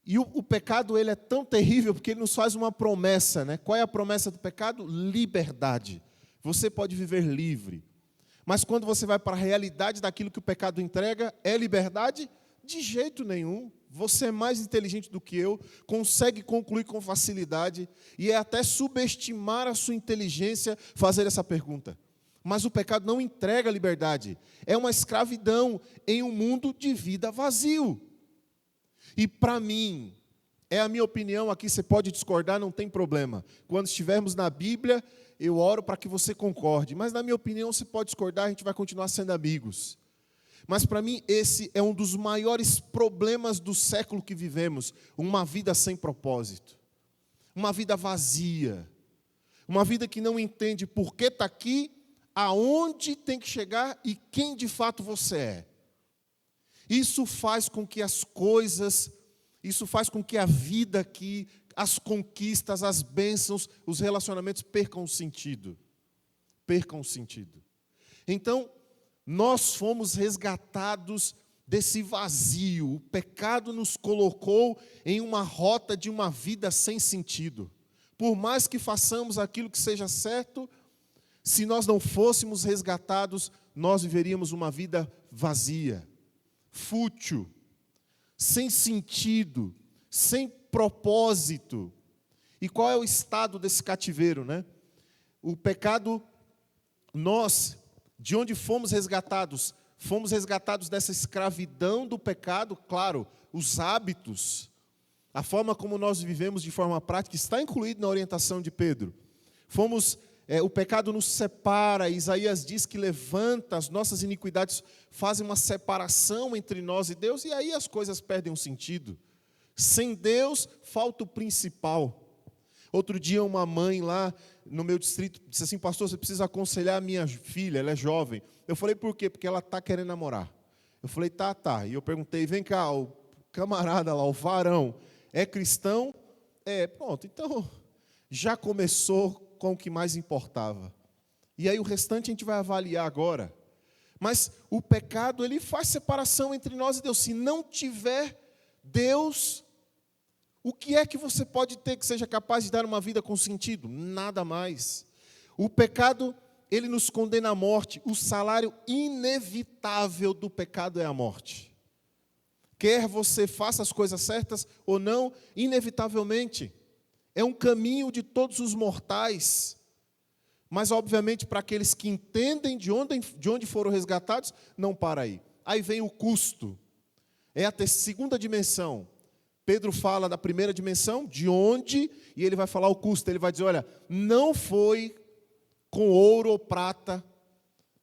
E o pecado, ele é tão terrível porque ele nos faz uma promessa, né? Qual é a promessa do pecado? Liberdade. Você pode viver livre. Mas quando você vai para a realidade daquilo que o pecado entrega, é liberdade? De jeito nenhum. Você é mais inteligente do que eu, consegue concluir com facilidade, e é até subestimar a sua inteligência fazer essa pergunta. Mas o pecado não entrega liberdade. É uma escravidão em um mundo de vida vazio. E para mim, é a minha opinião aqui, você pode discordar, não tem problema. Quando estivermos na Bíblia, eu oro para que você concorde. Mas na minha opinião, você pode discordar, a gente vai continuar sendo amigos. Mas para mim, esse é um dos maiores problemas do século que vivemos. Uma vida sem propósito. Uma vida vazia. Uma vida que não entende por que está aqui, aonde tem que chegar e quem de fato você é. Isso faz com que as coisas, isso faz com que a vida aqui, as conquistas, as bênçãos, os relacionamentos percam o sentido. Percam o sentido. Então, nós fomos resgatados desse vazio. O pecado nos colocou em uma rota de uma vida sem sentido. Por mais que façamos aquilo que seja certo, se nós não fôssemos resgatados, nós viveríamos uma vida vazia, fútil, sem sentido, sem propósito. E qual é o estado desse cativeiro, né? O pecado, nós, de onde fomos resgatados? Fomos resgatados dessa escravidão do pecado, claro, os hábitos, a forma como nós vivemos de forma prática, está incluído na orientação de Pedro. O pecado nos separa, Isaías diz que levanta, as nossas iniquidades fazem uma separação entre nós e Deus, e aí as coisas perdem o sentido. Sem Deus, falta o principal. Outro dia uma mãe lá no meu distrito disse assim: pastor, você precisa aconselhar a minha filha, ela é jovem. Eu falei: por quê? Porque ela está querendo namorar. Eu falei: tá. E eu perguntei: vem cá, o camarada lá, o varão, é cristão? Pronto, então já começou com o que mais importava. E aí o restante a gente vai avaliar agora. Mas o pecado, ele faz separação entre nós e Deus. Se não tiver Deus, o que é que você pode ter que seja capaz de dar uma vida com sentido? Nada mais. O pecado, ele nos condena à morte. O salário inevitável do pecado é a morte. Quer você faça as coisas certas ou não, inevitavelmente. É um caminho de todos os mortais. Mas, obviamente, para aqueles que entendem de onde foram resgatados, não para aí. Aí vem o custo. É a segunda dimensão. Pedro fala da primeira dimensão, de onde, e ele vai falar o custo. Ele vai dizer: olha, não foi com ouro ou prata,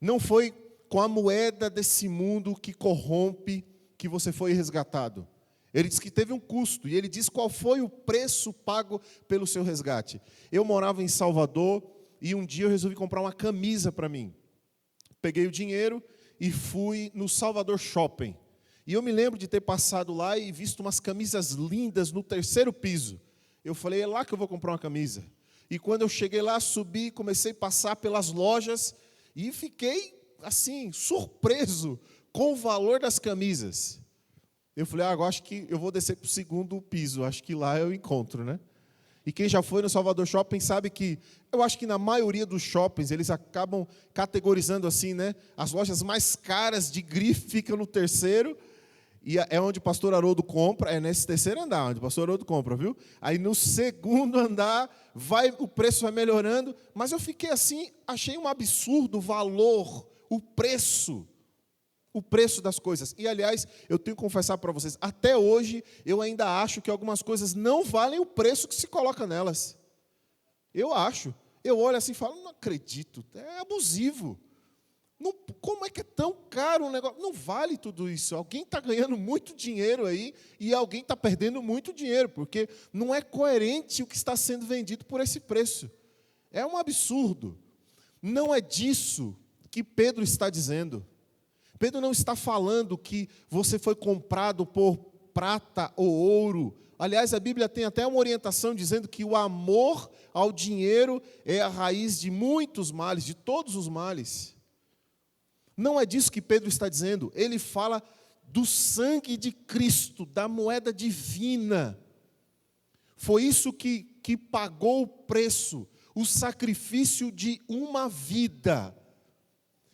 não foi com a moeda desse mundo que corrompe que você foi resgatado. Ele diz que teve um custo, e ele diz qual foi o preço pago pelo seu resgate. Eu morava em Salvador, e um dia eu resolvi comprar uma camisa para mim. Peguei o dinheiro e fui no Salvador Shopping. E eu me lembro de ter passado lá e visto umas camisas lindas no 3º piso. Eu falei: é lá que eu vou comprar uma camisa. E quando eu cheguei lá, subi, comecei a passar pelas lojas e fiquei, assim, surpreso com o valor das camisas. Eu falei: agora acho que eu vou descer para o 2º piso, acho que lá eu encontro, né? E quem já foi no Salvador Shopping sabe que, eu acho que na maioria dos shoppings, eles acabam categorizando assim, né? As lojas mais caras de grife ficam no 3º, e é onde o pastor Haroldo compra, é nesse 3º andar, onde o pastor Haroldo compra, viu? Aí no 2º andar, o preço vai melhorando, mas eu fiquei assim, achei um absurdo o valor, o preço das coisas. E, aliás, eu tenho que confessar para vocês, até hoje, eu ainda acho que algumas coisas não valem o preço que se coloca nelas. Eu acho. Eu olho assim e falo: não acredito, é abusivo. Não, como é que é tão caro um negócio? Não vale tudo isso. Alguém está ganhando muito dinheiro aí e alguém está perdendo muito dinheiro, porque não é coerente o que está sendo vendido por esse preço. É um absurdo. Não é disso que Pedro está dizendo. Pedro não está falando que você foi comprado por prata ou ouro. Aliás, a Bíblia tem até uma orientação dizendo que o amor ao dinheiro é a raiz de muitos males, de todos os males. Não é disso que Pedro está dizendo. Ele fala do sangue de Cristo, da moeda divina. Foi isso que pagou o preço, o sacrifício de uma vida.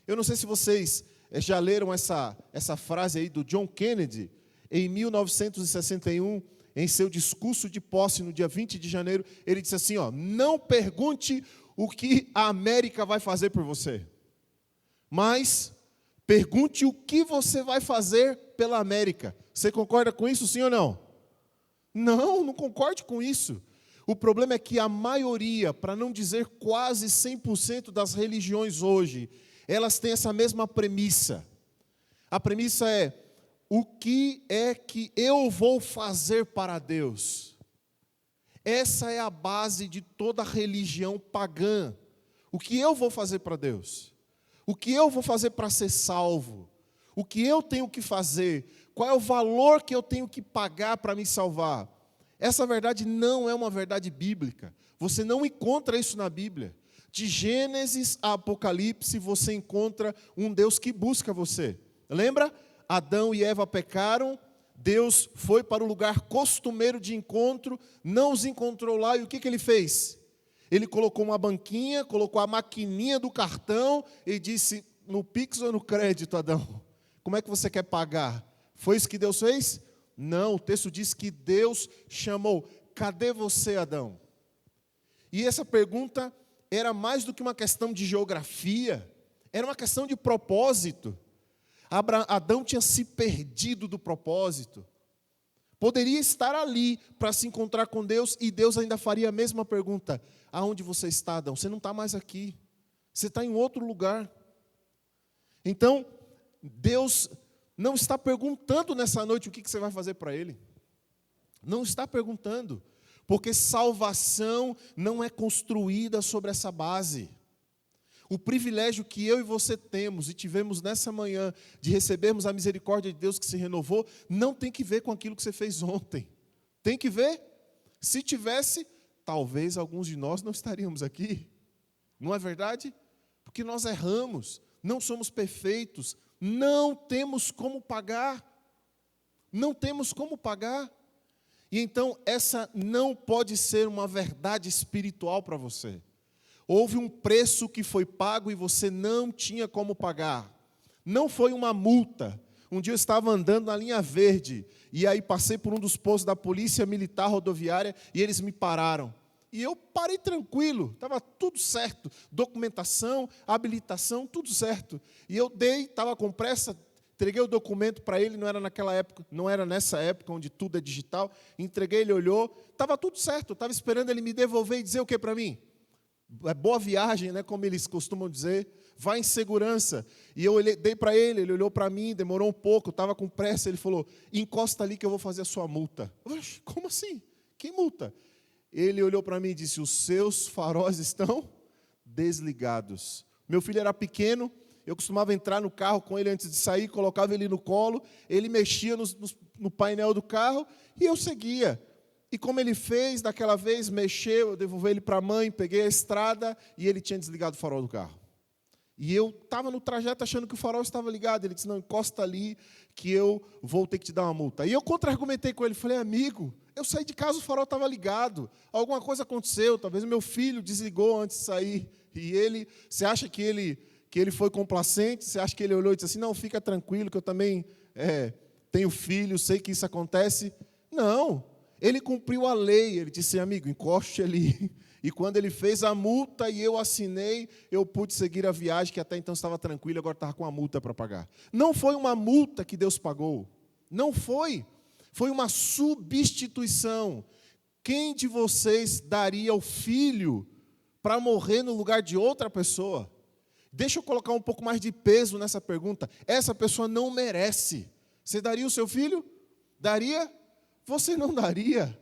Eu não sei se vocês já leram essa frase aí do John Kennedy, em 1961, em seu discurso de posse no dia 20 de janeiro, ele disse assim: não pergunte o que a América vai fazer por você, mas pergunte o que você vai fazer pela América. Você concorda com isso, sim ou não? Não concorde com isso. O problema é que a maioria, para não dizer quase 100% das religiões hoje, elas têm essa mesma premissa. A premissa é: o que é que eu vou fazer para Deus? Essa é a base de toda religião pagã. O que eu vou fazer para Deus? O que eu vou fazer para ser salvo? O que eu tenho que fazer? Qual é o valor que eu tenho que pagar para me salvar? Essa verdade não é uma verdade bíblica. Você não encontra isso na Bíblia. De Gênesis a Apocalipse, você encontra um Deus que busca você. Lembra? Adão e Eva pecaram, Deus foi para o lugar costumeiro de encontro, não os encontrou lá, e o que ele fez? Ele colocou uma banquinha, colocou a maquininha do cartão e disse: no Pix ou no crédito, Adão? Como é que você quer pagar? Foi isso que Deus fez? Não, o texto diz que Deus chamou: cadê você, Adão? E essa pergunta era mais do que uma questão de geografia, era uma questão de propósito. Adão tinha se perdido do propósito. Poderia estar ali para se encontrar com Deus, e Deus ainda faria a mesma pergunta: aonde você está, Adão? Você não está mais aqui, você está em outro lugar. Então, Deus não está perguntando nessa noite o que você vai fazer para Ele. Não está perguntando, porque salvação não é construída sobre essa base. O privilégio que eu e você temos e tivemos nessa manhã de recebermos a misericórdia de Deus que se renovou, não tem que ver com aquilo que você fez ontem. Tem que ver? Se tivesse, talvez alguns de nós não estaríamos aqui. Não é verdade? Porque nós erramos, não somos perfeitos, não temos como pagar. Não temos como pagar. E então essa não pode ser uma verdade espiritual para você. Houve um preço que foi pago e você não tinha como pagar. Não foi uma multa. Um dia eu estava andando na linha verde e aí passei por um dos postos da Polícia Militar Rodoviária e eles me pararam. E eu parei tranquilo, estava tudo certo. Documentação, habilitação, tudo certo. E eu estava com pressa, entreguei o documento para ele, não era naquela época, não era nessa época onde tudo é digital. Entreguei, ele olhou, estava tudo certo. Eu estava esperando ele me devolver e dizer o que para mim? Boa viagem, né, como eles costumam dizer, vai em segurança. E eu dei para ele olhou para mim, demorou um pouco, eu estava com pressa, ele falou, encosta ali que eu vou fazer a sua multa. Oxe, como assim? Que multa? Ele olhou para mim e disse, os seus faróis estão desligados. Meu filho era pequeno, eu costumava entrar no carro com ele antes de sair, colocava ele no colo, ele mexia no painel do carro e eu seguia. E como ele fez, daquela vez, mexeu, eu devolvi ele para a mãe, peguei a estrada e ele tinha desligado o farol do carro. E eu estava no trajeto achando que o farol estava ligado. Ele disse, não, encosta ali que eu vou ter que te dar uma multa. E eu contra-argumentei com ele, falei, amigo, eu saí de casa, o farol estava ligado. Alguma coisa aconteceu, talvez o meu filho desligou antes de sair. E ele, você acha que ele foi complacente? Você acha que ele olhou e disse assim, não, fica tranquilo que eu também tenho filho, sei que isso acontece. Não. Ele cumpriu a lei, ele disse, amigo, encoste ali. E quando ele fez a multa e eu assinei, eu pude seguir a viagem, que até então estava tranquilo, agora estava com a multa para pagar. Não foi uma multa que Deus pagou, não foi. Foi uma substituição. Quem de vocês daria o filho para morrer no lugar de outra pessoa? Deixa eu colocar um pouco mais de peso nessa pergunta. Essa pessoa não merece. Você daria o seu filho? Daria? Você não daria.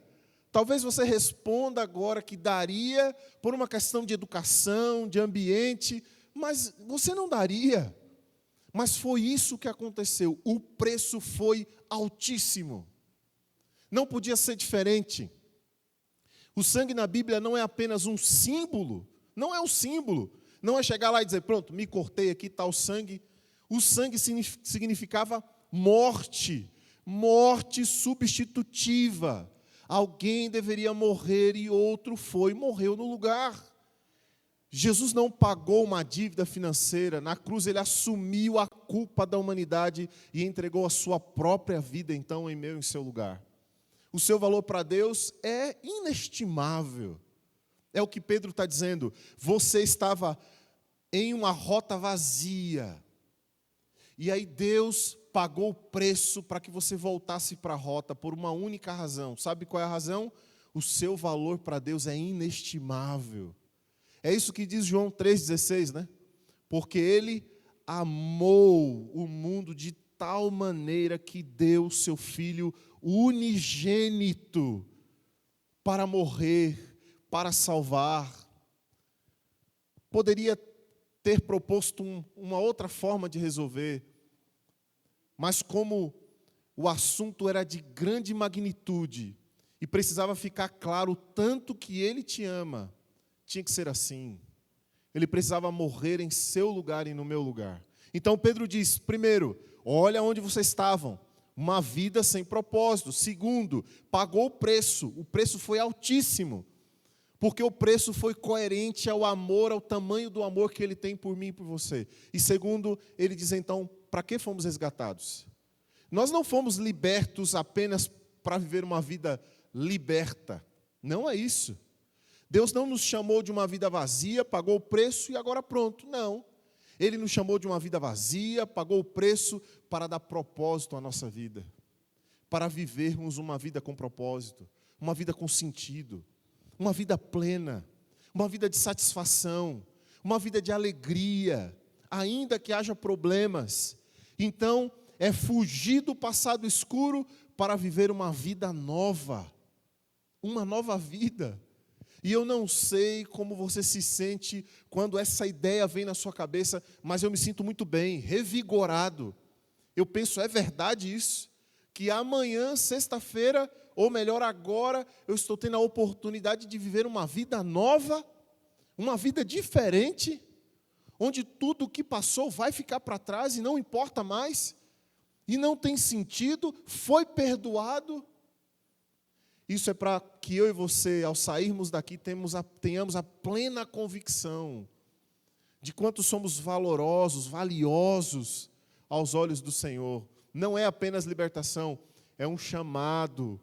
Talvez você responda agora que daria por uma questão de educação, de ambiente, mas você não daria. Mas foi isso que aconteceu. O preço foi altíssimo. Não podia ser diferente. O sangue na Bíblia não é apenas um símbolo. Não é um símbolo. Não é chegar lá e dizer, pronto, me cortei aqui, está o sangue. O sangue significava morte. Morte substitutiva. Alguém deveria morrer e outro morreu no lugar. Jesus não pagou uma dívida financeira. Na cruz ele assumiu a culpa da humanidade e entregou a sua própria vida, então, em seu lugar. O seu valor para Deus é inestimável. É o que Pedro está dizendo. Você estava em uma rota vazia. E aí Deus pagou o preço para que você voltasse para a rota por uma única razão. Sabe qual é a razão? O seu valor para Deus é inestimável. É isso que diz João 3,16, né? Porque Ele amou o mundo de tal maneira que deu seu Filho unigênito para morrer, para salvar. Poderia ter proposto uma outra forma de resolver, mas como o assunto era de grande magnitude e precisava ficar claro o tanto que Ele te ama, tinha que ser assim. Ele precisava morrer em seu lugar e no meu lugar. Então Pedro diz, primeiro, olha onde vocês estavam, uma vida sem propósito. Segundo, pagou o preço foi altíssimo, porque o preço foi coerente ao amor, ao tamanho do amor que Ele tem por mim e por você. E segundo, ele diz então, para que fomos resgatados? Nós não fomos libertos apenas para viver uma vida liberta. Não é isso. Deus não nos chamou de uma vida vazia, pagou o preço e agora pronto. Não. Ele nos chamou de uma vida vazia, pagou o preço para dar propósito à nossa vida. Para vivermos uma vida com propósito, uma vida com sentido, uma vida plena, uma vida de satisfação, uma vida de alegria, ainda que haja problemas. Então, é fugir do passado escuro para viver uma vida nova. uma nova vida. E eu não sei como você se sente quando essa ideia vem na sua cabeça, mas eu me sinto muito bem, revigorado. Eu penso, é verdade isso? Que amanhã, sexta-feira, ou melhor, agora, eu estou tendo a oportunidade de viver uma vida nova, uma vida diferente, onde tudo o que passou vai ficar para trás e não importa mais, e não tem sentido, foi perdoado. Isso é para que eu e você, ao sairmos daqui, tenhamos a plena convicção de quanto somos valorosos, valiosos aos olhos do Senhor. Não é apenas libertação, é um chamado,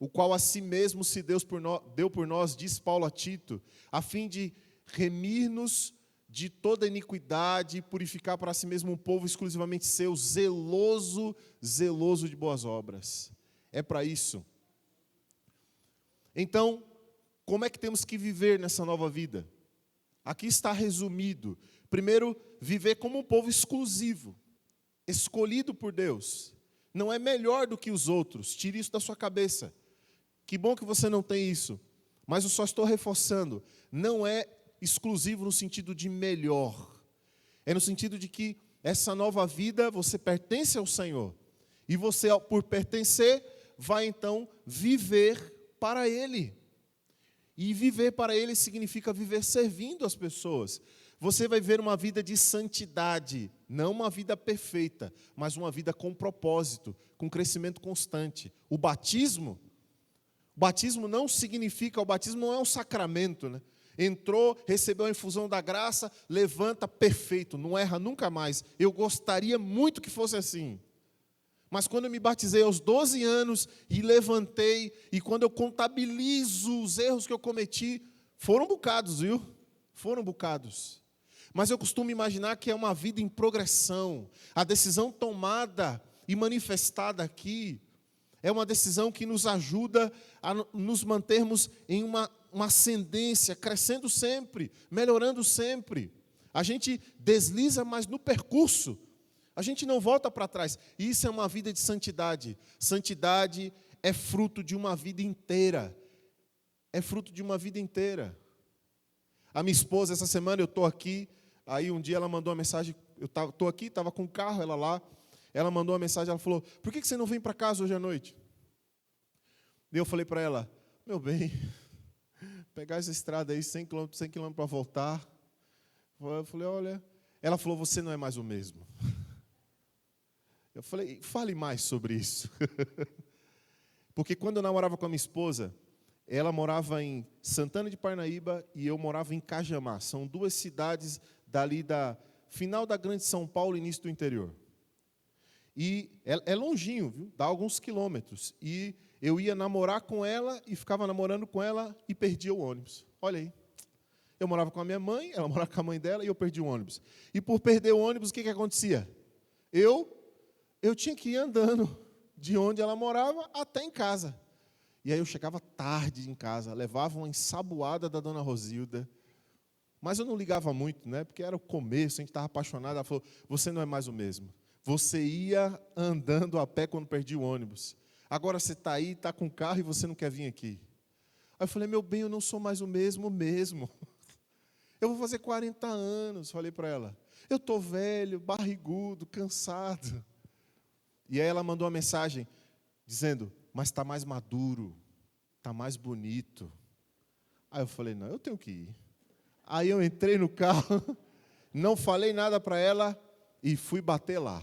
o qual a si mesmo se deu por nós, diz Paulo a Tito, a fim de remir-nos de toda iniquidade e purificar para si mesmo um povo exclusivamente seu, zeloso de boas obras. É para isso. Então, como é que temos que viver nessa nova vida? Aqui está resumido. Primeiro, viver como um povo exclusivo, escolhido por Deus. Não é melhor do que os outros, tire isso da sua cabeça. Que bom que você não tem isso, mas eu só estou reforçando. Não é exclusivo no sentido de melhor. É no sentido de que essa nova vida, você pertence ao Senhor. E você, por pertencer, vai então viver para Ele. E viver para Ele significa viver servindo as pessoas. Você vai viver uma vida de santidade, não uma vida perfeita, mas uma vida com propósito, com crescimento constante. O batismo não significa, o batismo não é um sacramento, né? Entrou, recebeu a infusão da graça, levanta, perfeito, não erra nunca mais. Eu gostaria muito que fosse assim. Mas quando eu me batizei aos 12 anos e levantei, e quando eu contabilizo os erros que eu cometi, foram bocados, viu? Foram bocados. Mas eu costumo imaginar que é uma vida em progressão. A decisão tomada e manifestada aqui é uma decisão que nos ajuda a nos mantermos em uma ascendência, crescendo sempre, melhorando sempre. A gente desliza, mas no percurso a gente não volta para trás. E isso é uma vida de santidade. Santidade é fruto de uma vida inteira. É fruto de uma vida inteira. A minha esposa, essa semana eu estou aqui, aí um dia ela mandou uma mensagem, eu estou aqui, estava com o carro, ela lá, ela mandou uma mensagem, ela falou, por que você não vem para casa hoje à noite? E eu falei para ela, meu bem, pegar essa estrada aí, 100 km para voltar. Eu falei, olha, ela falou, você não é mais o mesmo. Eu falei, fale mais sobre isso. Porque quando eu namorava com a minha esposa, ela morava em Santana de Parnaíba e eu morava em Cajamar. São duas cidades dali da final da Grande São Paulo, início do interior. E é longinho, viu? Dá alguns quilômetros. E eu ia namorar com ela e ficava namorando com ela e perdia o ônibus. Olha aí. Eu morava com a minha mãe, ela morava com a mãe dela e eu perdi o ônibus. E por perder o ônibus, o que acontecia? Eu tinha que ir andando de onde ela morava até em casa. E aí eu chegava tarde em casa, levava uma ensaboada da dona Rosilda. Mas eu não ligava muito, né? Porque era o começo, a gente estava apaixonado. Ela falou, você não é mais o mesmo. Você ia andando a pé quando perdia o ônibus. Agora você está aí, está com o carro e você não quer vir aqui. Aí eu falei, meu bem, eu não sou mais o mesmo. Eu vou fazer 40 anos, falei para ela. Eu estou velho, barrigudo, cansado. E aí ela mandou uma mensagem dizendo, mas está mais maduro, está mais bonito. Aí eu falei, não, eu tenho que ir. Aí eu entrei no carro, não falei nada para ela e fui bater lá.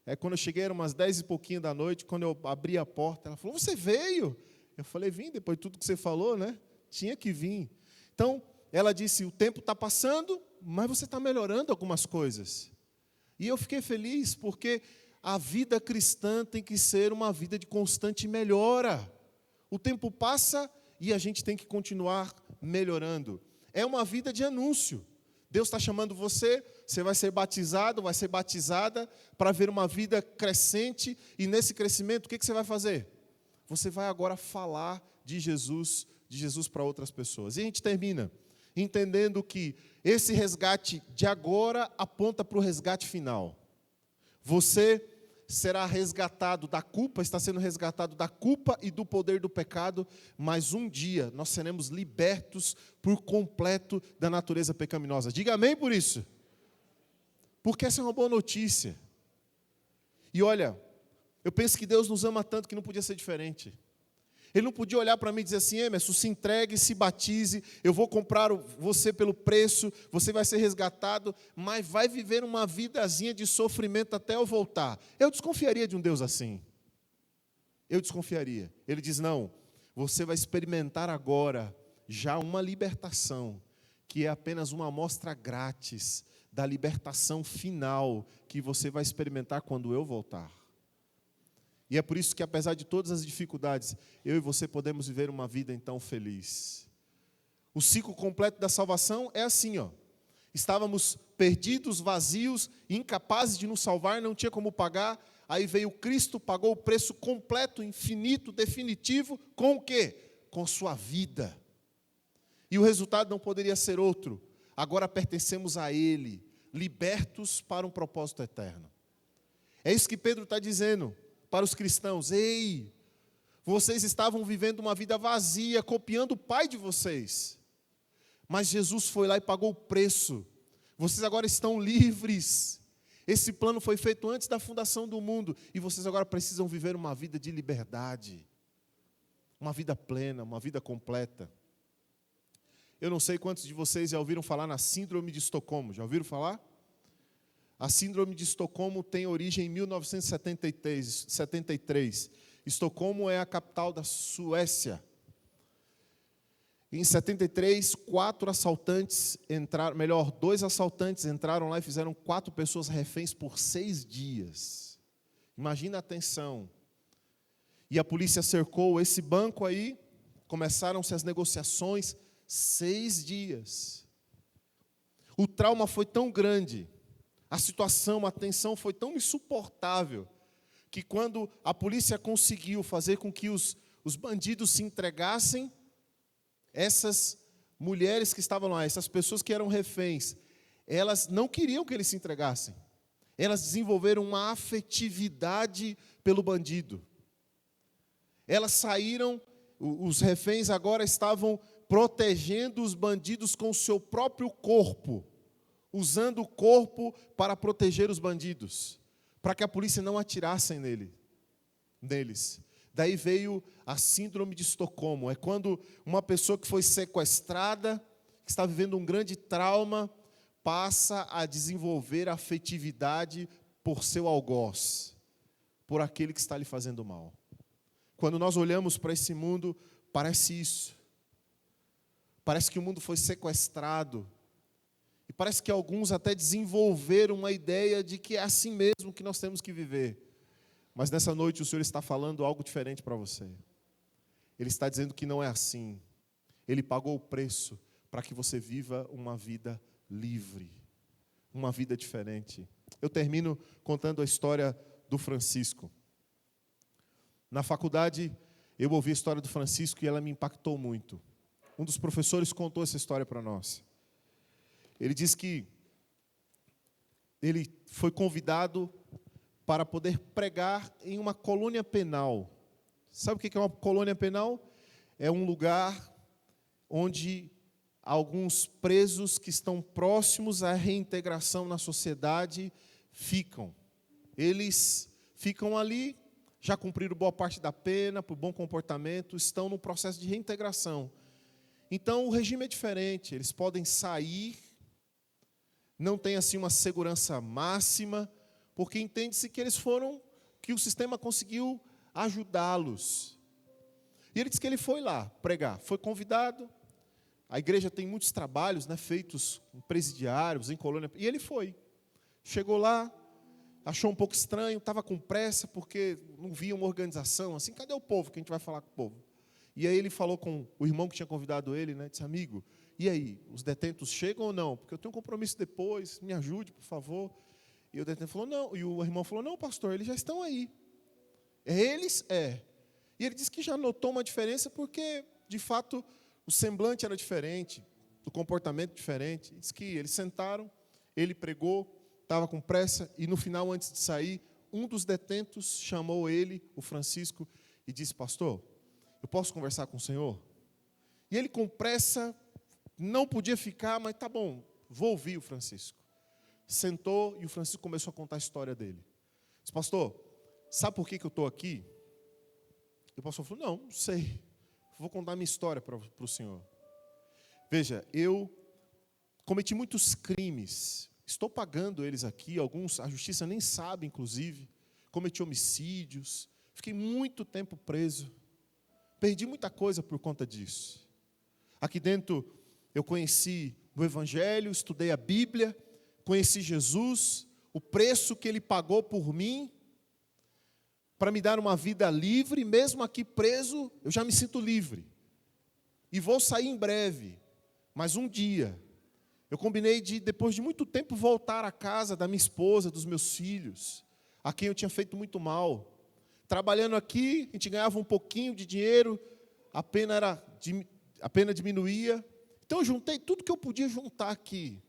Aí quando eu cheguei, eram umas 10 e pouquinho da noite, quando eu abri a porta, ela falou, você veio? Eu falei, vim, depois de tudo que você falou, né? Tinha que vir. Então, ela disse, o tempo está passando, mas você está melhorando algumas coisas. E eu fiquei feliz, porque a vida cristã tem que ser uma vida de constante melhora. O tempo passa e a gente tem que continuar melhorando. É uma vida de anúncio. Deus está chamando você vai ser batizado, vai ser batizada para ver uma vida crescente. E nesse crescimento, o que você vai fazer? Você vai agora falar de Jesus para outras pessoas. E a gente termina entendendo que esse resgate de agora aponta para o resgate final. Você será resgatado da culpa, está sendo resgatado da culpa e do poder do pecado, mas um dia nós seremos libertos por completo da natureza pecaminosa. Diga amém por isso. Porque essa é uma boa notícia. E olha, eu penso que Deus nos ama tanto que não podia ser diferente. Ele não podia olhar para mim e dizer assim: Emerson, se entregue, se batize, eu vou comprar você pelo preço, você vai ser resgatado, mas vai viver uma vidazinha de sofrimento até eu voltar. Eu desconfiaria de um Deus assim. Eu desconfiaria. Ele diz: não, você vai experimentar agora já uma libertação, que é apenas uma amostra grátis da libertação final que você vai experimentar quando eu voltar. E é por isso que, apesar de todas as dificuldades, eu e você podemos viver uma vida então feliz. O ciclo completo da salvação é assim, ó. Estávamos perdidos, vazios, incapazes de nos salvar, não tinha como pagar. Aí veio Cristo, pagou o preço completo, infinito, definitivo, com o quê? Com sua vida. E o resultado não poderia ser outro. Agora pertencemos a Ele, libertos para um propósito eterno. É isso que Pedro está dizendo para os cristãos: ei, vocês estavam vivendo uma vida vazia, copiando o pai de vocês, mas Jesus foi lá e pagou o preço, vocês agora estão livres, esse plano foi feito antes da fundação do mundo, e vocês agora precisam viver uma vida de liberdade, uma vida plena, uma vida completa. Eu não sei quantos de vocês já ouviram falar na síndrome de Estocolmo, já ouviram falar? A síndrome de Estocolmo tem origem em 1973. Estocolmo é a capital da Suécia. Em 73, 2 assaltantes entraram lá e fizeram 4 pessoas reféns por 6 dias. Imagina a tensão. E a polícia cercou esse banco aí, começaram-se as negociações, 6 dias. O trauma foi tão grande, a situação, a tensão foi tão insuportável, que quando a polícia conseguiu fazer com que os bandidos se entregassem, essas mulheres que estavam lá, essas pessoas que eram reféns, elas não queriam que eles se entregassem. Elas desenvolveram uma afetividade pelo bandido. Elas saíram, os reféns agora estavam protegendo os bandidos com o seu próprio corpo, usando o corpo para proteger os bandidos, para que a polícia não atirasse neles. Daí veio a síndrome de Estocolmo. É quando uma pessoa que foi sequestrada, que está vivendo um grande trauma, passa a desenvolver afetividade por seu algoz, por aquele que está lhe fazendo mal. Quando nós olhamos para esse mundo, parece isso. Parece que o mundo foi sequestrado. E parece que alguns até desenvolveram uma ideia de que é assim mesmo que nós temos que viver. Mas nessa noite o Senhor está falando algo diferente para você. Ele está dizendo que não é assim. Ele pagou o preço para que você viva uma vida livre, uma vida diferente. Eu termino contando a história do Francisco. Na faculdade, eu ouvi a história do Francisco e ela me impactou muito. Um dos professores contou essa história para nós. Ele disse que ele foi convidado para poder pregar em uma colônia penal. Sabe o que é uma colônia penal? É um lugar onde alguns presos que estão próximos à reintegração na sociedade ficam. Eles ficam ali, já cumpriram boa parte da pena, por bom comportamento, estão no processo de reintegração. Então o regime é diferente, eles podem sair, não tem assim uma segurança máxima, porque entende-se que eles foram, que o sistema conseguiu ajudá-los. E ele disse que ele foi lá pregar, foi convidado. A igreja tem muitos trabalhos, né, feitos em presidiários, em colônia, e ele foi. Chegou lá, achou um pouco estranho, estava com pressa, porque não via uma organização, assim, cadê o povo, que a gente vai falar com o povo? E aí ele falou com o irmão que tinha convidado ele, né, disse: amigo, e aí, os detentos chegam ou não? Porque eu tenho um compromisso depois, me ajude, por favor. E o detento falou: não, e o irmão falou: não, pastor, eles já estão aí. Eles? É. E ele disse que já notou uma diferença, porque, de fato, o semblante era diferente, o comportamento diferente. Diz que eles sentaram, ele pregou, estava com pressa, e no final, antes de sair, um dos detentos chamou ele, o Francisco, e disse: pastor, eu posso conversar com o senhor? E ele, com pressa, não podia ficar, mas tá bom, vou ouvir o Francisco. Sentou e o Francisco começou a contar a história dele. Disse: pastor, sabe por que eu estou aqui? E o pastor falou: não sei, vou contar a minha história para o senhor. Veja, eu cometi muitos crimes, estou pagando eles aqui, alguns a justiça nem sabe, inclusive. Cometi homicídios, fiquei muito tempo preso, perdi muita coisa por conta disso. Aqui dentro eu conheci o Evangelho, estudei a Bíblia, conheci Jesus, o preço que Ele pagou por mim, para me dar uma vida livre. Mesmo aqui preso, eu já me sinto livre. E vou sair em breve, mas um dia, eu combinei de, depois de muito tempo, voltar à casa da minha esposa, dos meus filhos, a quem eu tinha feito muito mal. Trabalhando aqui, a gente ganhava um pouquinho de dinheiro, a pena diminuía. Então eu juntei tudo que eu podia juntar aqui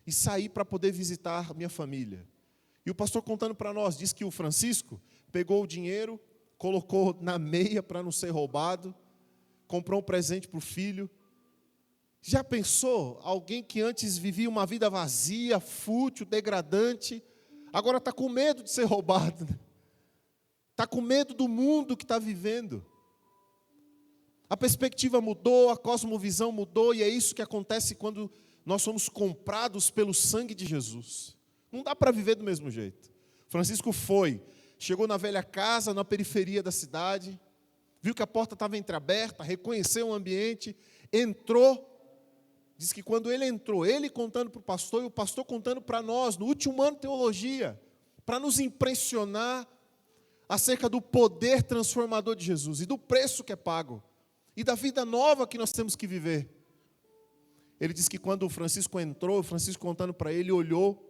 e saí para poder visitar a minha família. E o pastor contando para nós, disse que o Francisco pegou o dinheiro, colocou na meia para não ser roubado, comprou um presente para o filho. Já pensou? Alguém que antes vivia uma vida vazia, fútil, degradante, agora está com medo de ser roubado. Está com medo do mundo que está vivendo. A perspectiva mudou, a cosmovisão mudou, e é isso que acontece quando nós somos comprados pelo sangue de Jesus. Não dá para viver do mesmo jeito. Francisco chegou na velha casa, na periferia da cidade, viu que a porta estava entreaberta, reconheceu o ambiente, entrou. Diz que quando ele entrou, ele contando para o pastor e o pastor contando para nós, no último ano de teologia, para nos impressionar acerca do poder transformador de Jesus e do preço que é pago e da vida nova que nós temos que viver. Ele diz que quando o Francisco entrou, o Francisco contando para ele, olhou,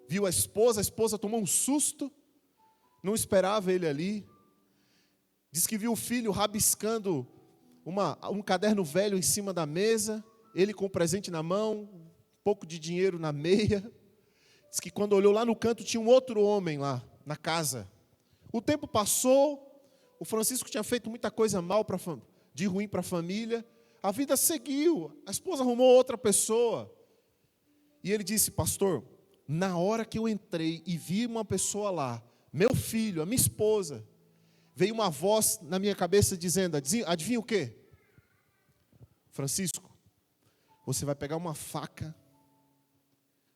viu a esposa tomou um susto, não esperava ele ali. Diz que viu o filho rabiscando um caderno velho em cima da mesa, ele com o presente na mão, um pouco de dinheiro na meia. Diz que quando olhou lá no canto, tinha um outro homem lá na casa. O tempo passou, o Francisco tinha feito muita coisa mal, de ruim para a família. A vida seguiu, a esposa arrumou outra pessoa. E ele disse: pastor, na hora que eu entrei e vi uma pessoa lá, meu filho, a minha esposa, veio uma voz na minha cabeça dizendo: adivinha o quê? Francisco, você vai pegar uma faca,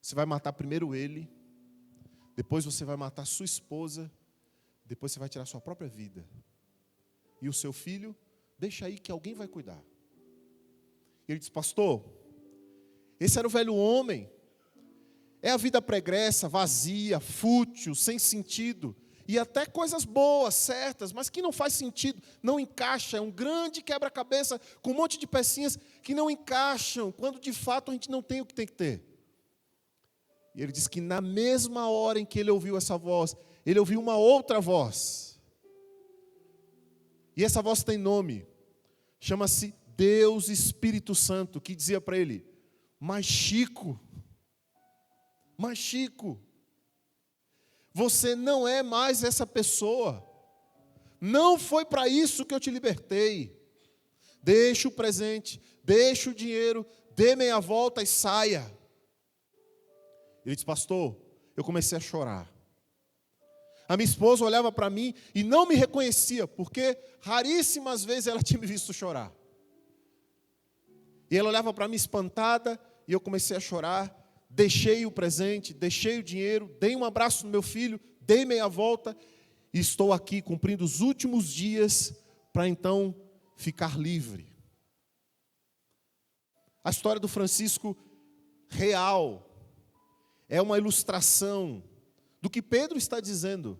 você vai matar primeiro ele, depois você vai matar sua esposa, depois você vai tirar sua própria vida. E o seu filho, deixa aí que alguém vai cuidar. Ele disse: pastor, esse era o velho homem. É a vida pregressa, vazia, fútil, sem sentido. E até coisas boas, certas, mas que não faz sentido, não encaixa. É um grande quebra-cabeça com um monte de pecinhas que não encaixam, quando de fato a gente não tem o que tem que ter. E ele diz que na mesma hora em que ele ouviu essa voz, ele ouviu uma outra voz. E essa voz tem nome, chama-se Deus Espírito Santo, que dizia para ele: mas Chico, você não é mais essa pessoa. Não foi para isso que eu te libertei. Deixa o presente, deixa o dinheiro, dê meia volta e saia. Ele disse: pastor, eu comecei a chorar. A minha esposa olhava para mim e não me reconhecia, porque raríssimas vezes ela tinha me visto chorar. E ela olhava para mim espantada e eu comecei a chorar. Deixei o presente, deixei o dinheiro, dei um abraço no meu filho, dei meia volta e estou aqui cumprindo os últimos dias para então ficar livre. A história do Francisco real é uma ilustração do que Pedro está dizendo.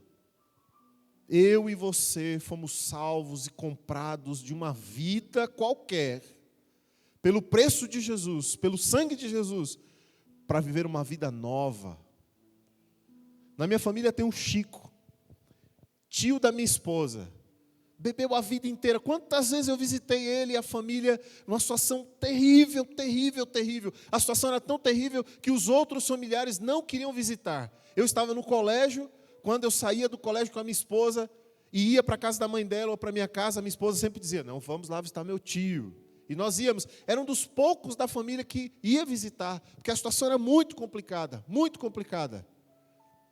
Eu e você fomos salvos e comprados de uma vida qualquer, pelo preço de Jesus, pelo sangue de Jesus, para viver uma vida nova. Na minha família tem um Chico, tio da minha esposa, bebeu a vida inteira. Quantas vezes eu visitei ele e a família, numa situação terrível, terrível, terrível. A situação era tão terrível que os outros familiares não queriam visitar. Eu estava no colégio, quando eu saía do colégio com a minha esposa e ia para a casa da mãe dela ou para a minha casa, a minha esposa sempre dizia, não, vamos lá visitar meu tio. E nós íamos, era um dos poucos da família que ia visitar, porque a situação era muito complicada, muito complicada.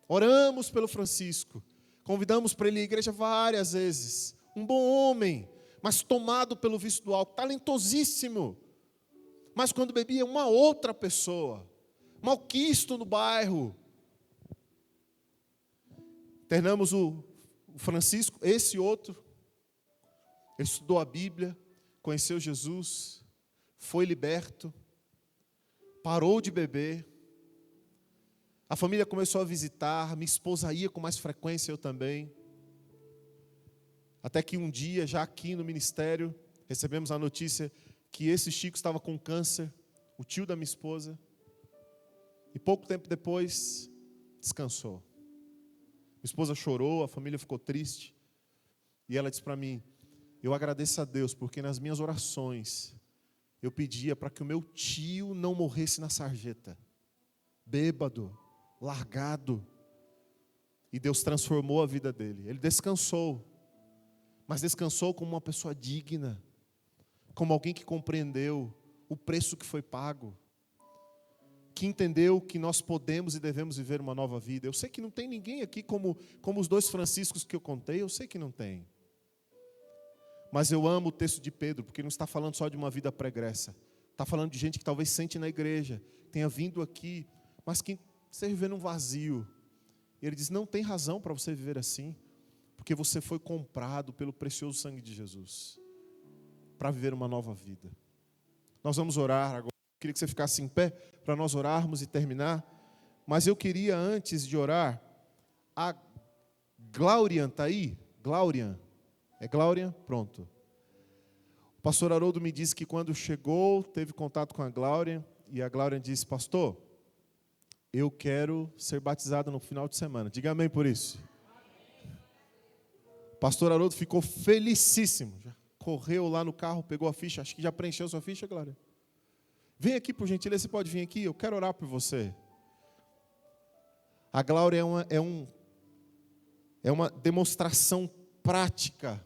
Oramos pelo Francisco, convidamos para ele ir à igreja várias vezes. Um bom homem, mas tomado pelo vício do álcool, talentosíssimo. Mas quando bebia, uma outra pessoa, malquisto no bairro. Internamos o Francisco, esse outro. Ele estudou a Bíblia, conheceu Jesus, foi liberto, parou de beber. A família começou a visitar, minha esposa ia com mais frequência, eu também. Até que um dia, já aqui no ministério, recebemos a notícia que esse Chico estava com câncer, o tio da minha esposa. E pouco tempo depois, descansou. Minha esposa chorou, a família ficou triste. E ela disse para mim, eu agradeço a Deus, porque nas minhas orações, eu pedia para que o meu tio não morresse na sarjeta. Bêbado, largado. E Deus transformou a vida dele. Ele descansou. Mas descansou como uma pessoa digna. Como alguém que compreendeu o preço que foi pago. Que entendeu que nós podemos e devemos viver uma nova vida. Eu sei que não tem ninguém aqui como os dois Franciscos que eu contei. Eu sei que não tem. Mas eu amo o texto de Pedro, porque não está falando só de uma vida pregressa. Está falando de gente que talvez sente na igreja, tenha vindo aqui, mas que esteja vivendo um vazio. E ele diz, não tem razão para você viver assim, porque você foi comprado pelo precioso sangue de Jesus, para viver uma nova vida. Nós vamos orar agora. Eu queria que você ficasse em pé, para nós orarmos e terminar. Mas eu queria, antes de orar, a Glaurian está aí? Glaurian. É Glaurian? Pronto. O pastor Haroldo me disse que quando chegou, teve contato com a Glaurian, e a Glaurian disse, pastor, eu quero ser batizado no final de semana. Diga amém por isso. O pastor Haroldo ficou felicíssimo. Já correu lá no carro, pegou a ficha. Acho que já preencheu sua ficha, Glória. Vem aqui, por gentileza, você pode vir aqui? Eu quero orar por você. A Glória é uma demonstração prática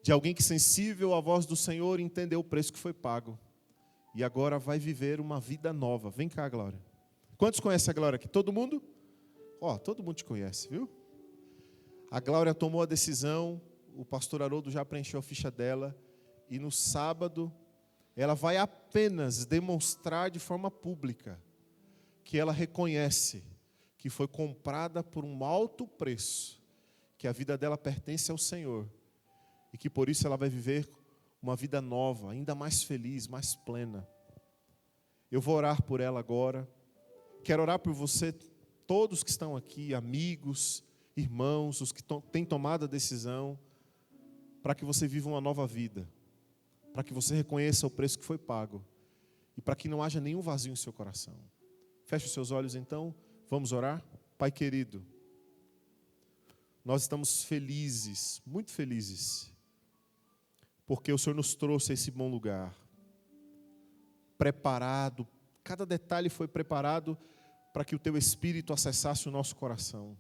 de alguém que, sensível à voz do Senhor, entendeu o preço que foi pago. E agora vai viver uma vida nova. Vem cá, Glória. Quantos conhecem a Glória aqui? Todo mundo? Todo mundo te conhece, viu? A Glória tomou a decisão, o pastor Haroldo já preencheu a ficha dela, e no sábado ela vai apenas demonstrar de forma pública que ela reconhece que foi comprada por um alto preço, que a vida dela pertence ao Senhor, e que por isso ela vai viver uma vida nova, ainda mais feliz, mais plena. Eu vou orar por ela agora. Quero orar por você, todos que estão aqui, amigos, irmãos, os que têm tomado a decisão, para que você viva uma nova vida, para que você reconheça o preço que foi pago, e para que não haja nenhum vazio em seu coração. Feche os seus olhos então, vamos orar. Pai querido, nós estamos felizes, muito felizes, porque o Senhor nos trouxe a esse bom lugar, preparado, cada detalhe foi preparado para que o Teu Espírito acessasse o nosso coração.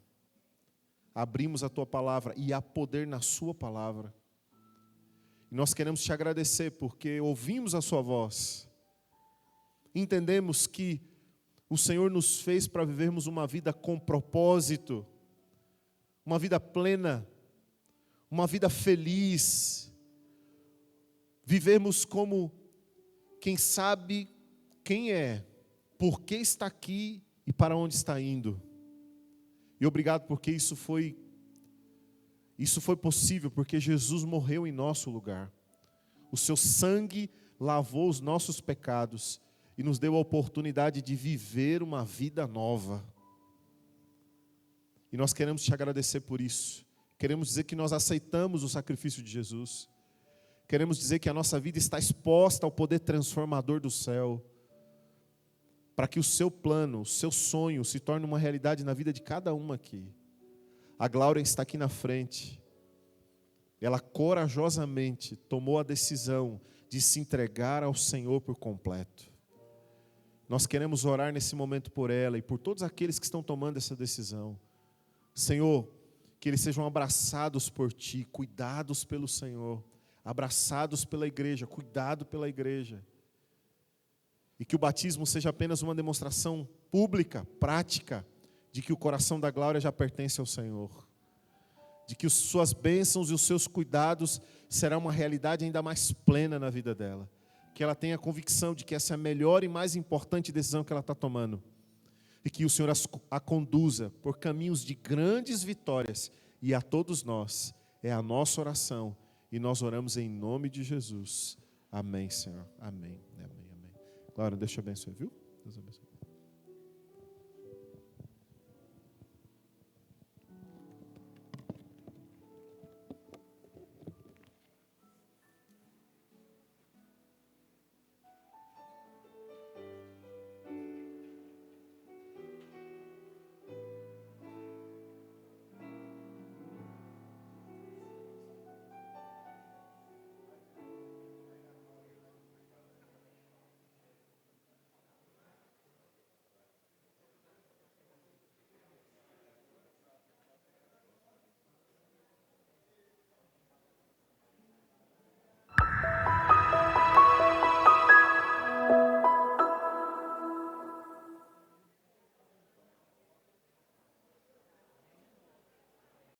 Abrimos a Tua palavra e há poder na Sua palavra. E nós queremos Te agradecer porque ouvimos a Sua voz. Entendemos que o Senhor nos fez para vivermos uma vida com propósito, uma vida plena, uma vida feliz. Vivermos como quem sabe quem é, por que está aqui e para onde está indo. E obrigado porque isso foi possível, porque Jesus morreu em nosso lugar. O seu sangue lavou os nossos pecados e nos deu a oportunidade de viver uma vida nova. E nós queremos Te agradecer por isso. Queremos dizer que nós aceitamos o sacrifício de Jesus. Queremos dizer que a nossa vida está exposta ao poder transformador do céu, para que o Seu plano, o Seu sonho se torne uma realidade na vida de cada um aqui. A Glória está aqui na frente. Ela corajosamente tomou a decisão de se entregar ao Senhor por completo. Nós queremos orar nesse momento por ela e por todos aqueles que estão tomando essa decisão. Senhor, que eles sejam abraçados por Ti, cuidados pelo Senhor, abraçados pela igreja, cuidado pela igreja. E que o batismo seja apenas uma demonstração pública, prática, de que o coração da Glória já pertence ao Senhor. De que as suas bênçãos e os seus cuidados serão uma realidade ainda mais plena na vida dela. Que ela tenha a convicção de que essa é a melhor e mais importante decisão que ela está tomando. E que o Senhor a conduza por caminhos de grandes vitórias. E a todos nós, é a nossa oração. E nós oramos em nome de Jesus. Amém, Senhor. Amém. Amém. Amém. Glória, Deus te abençoe, viu? Deus abençoe.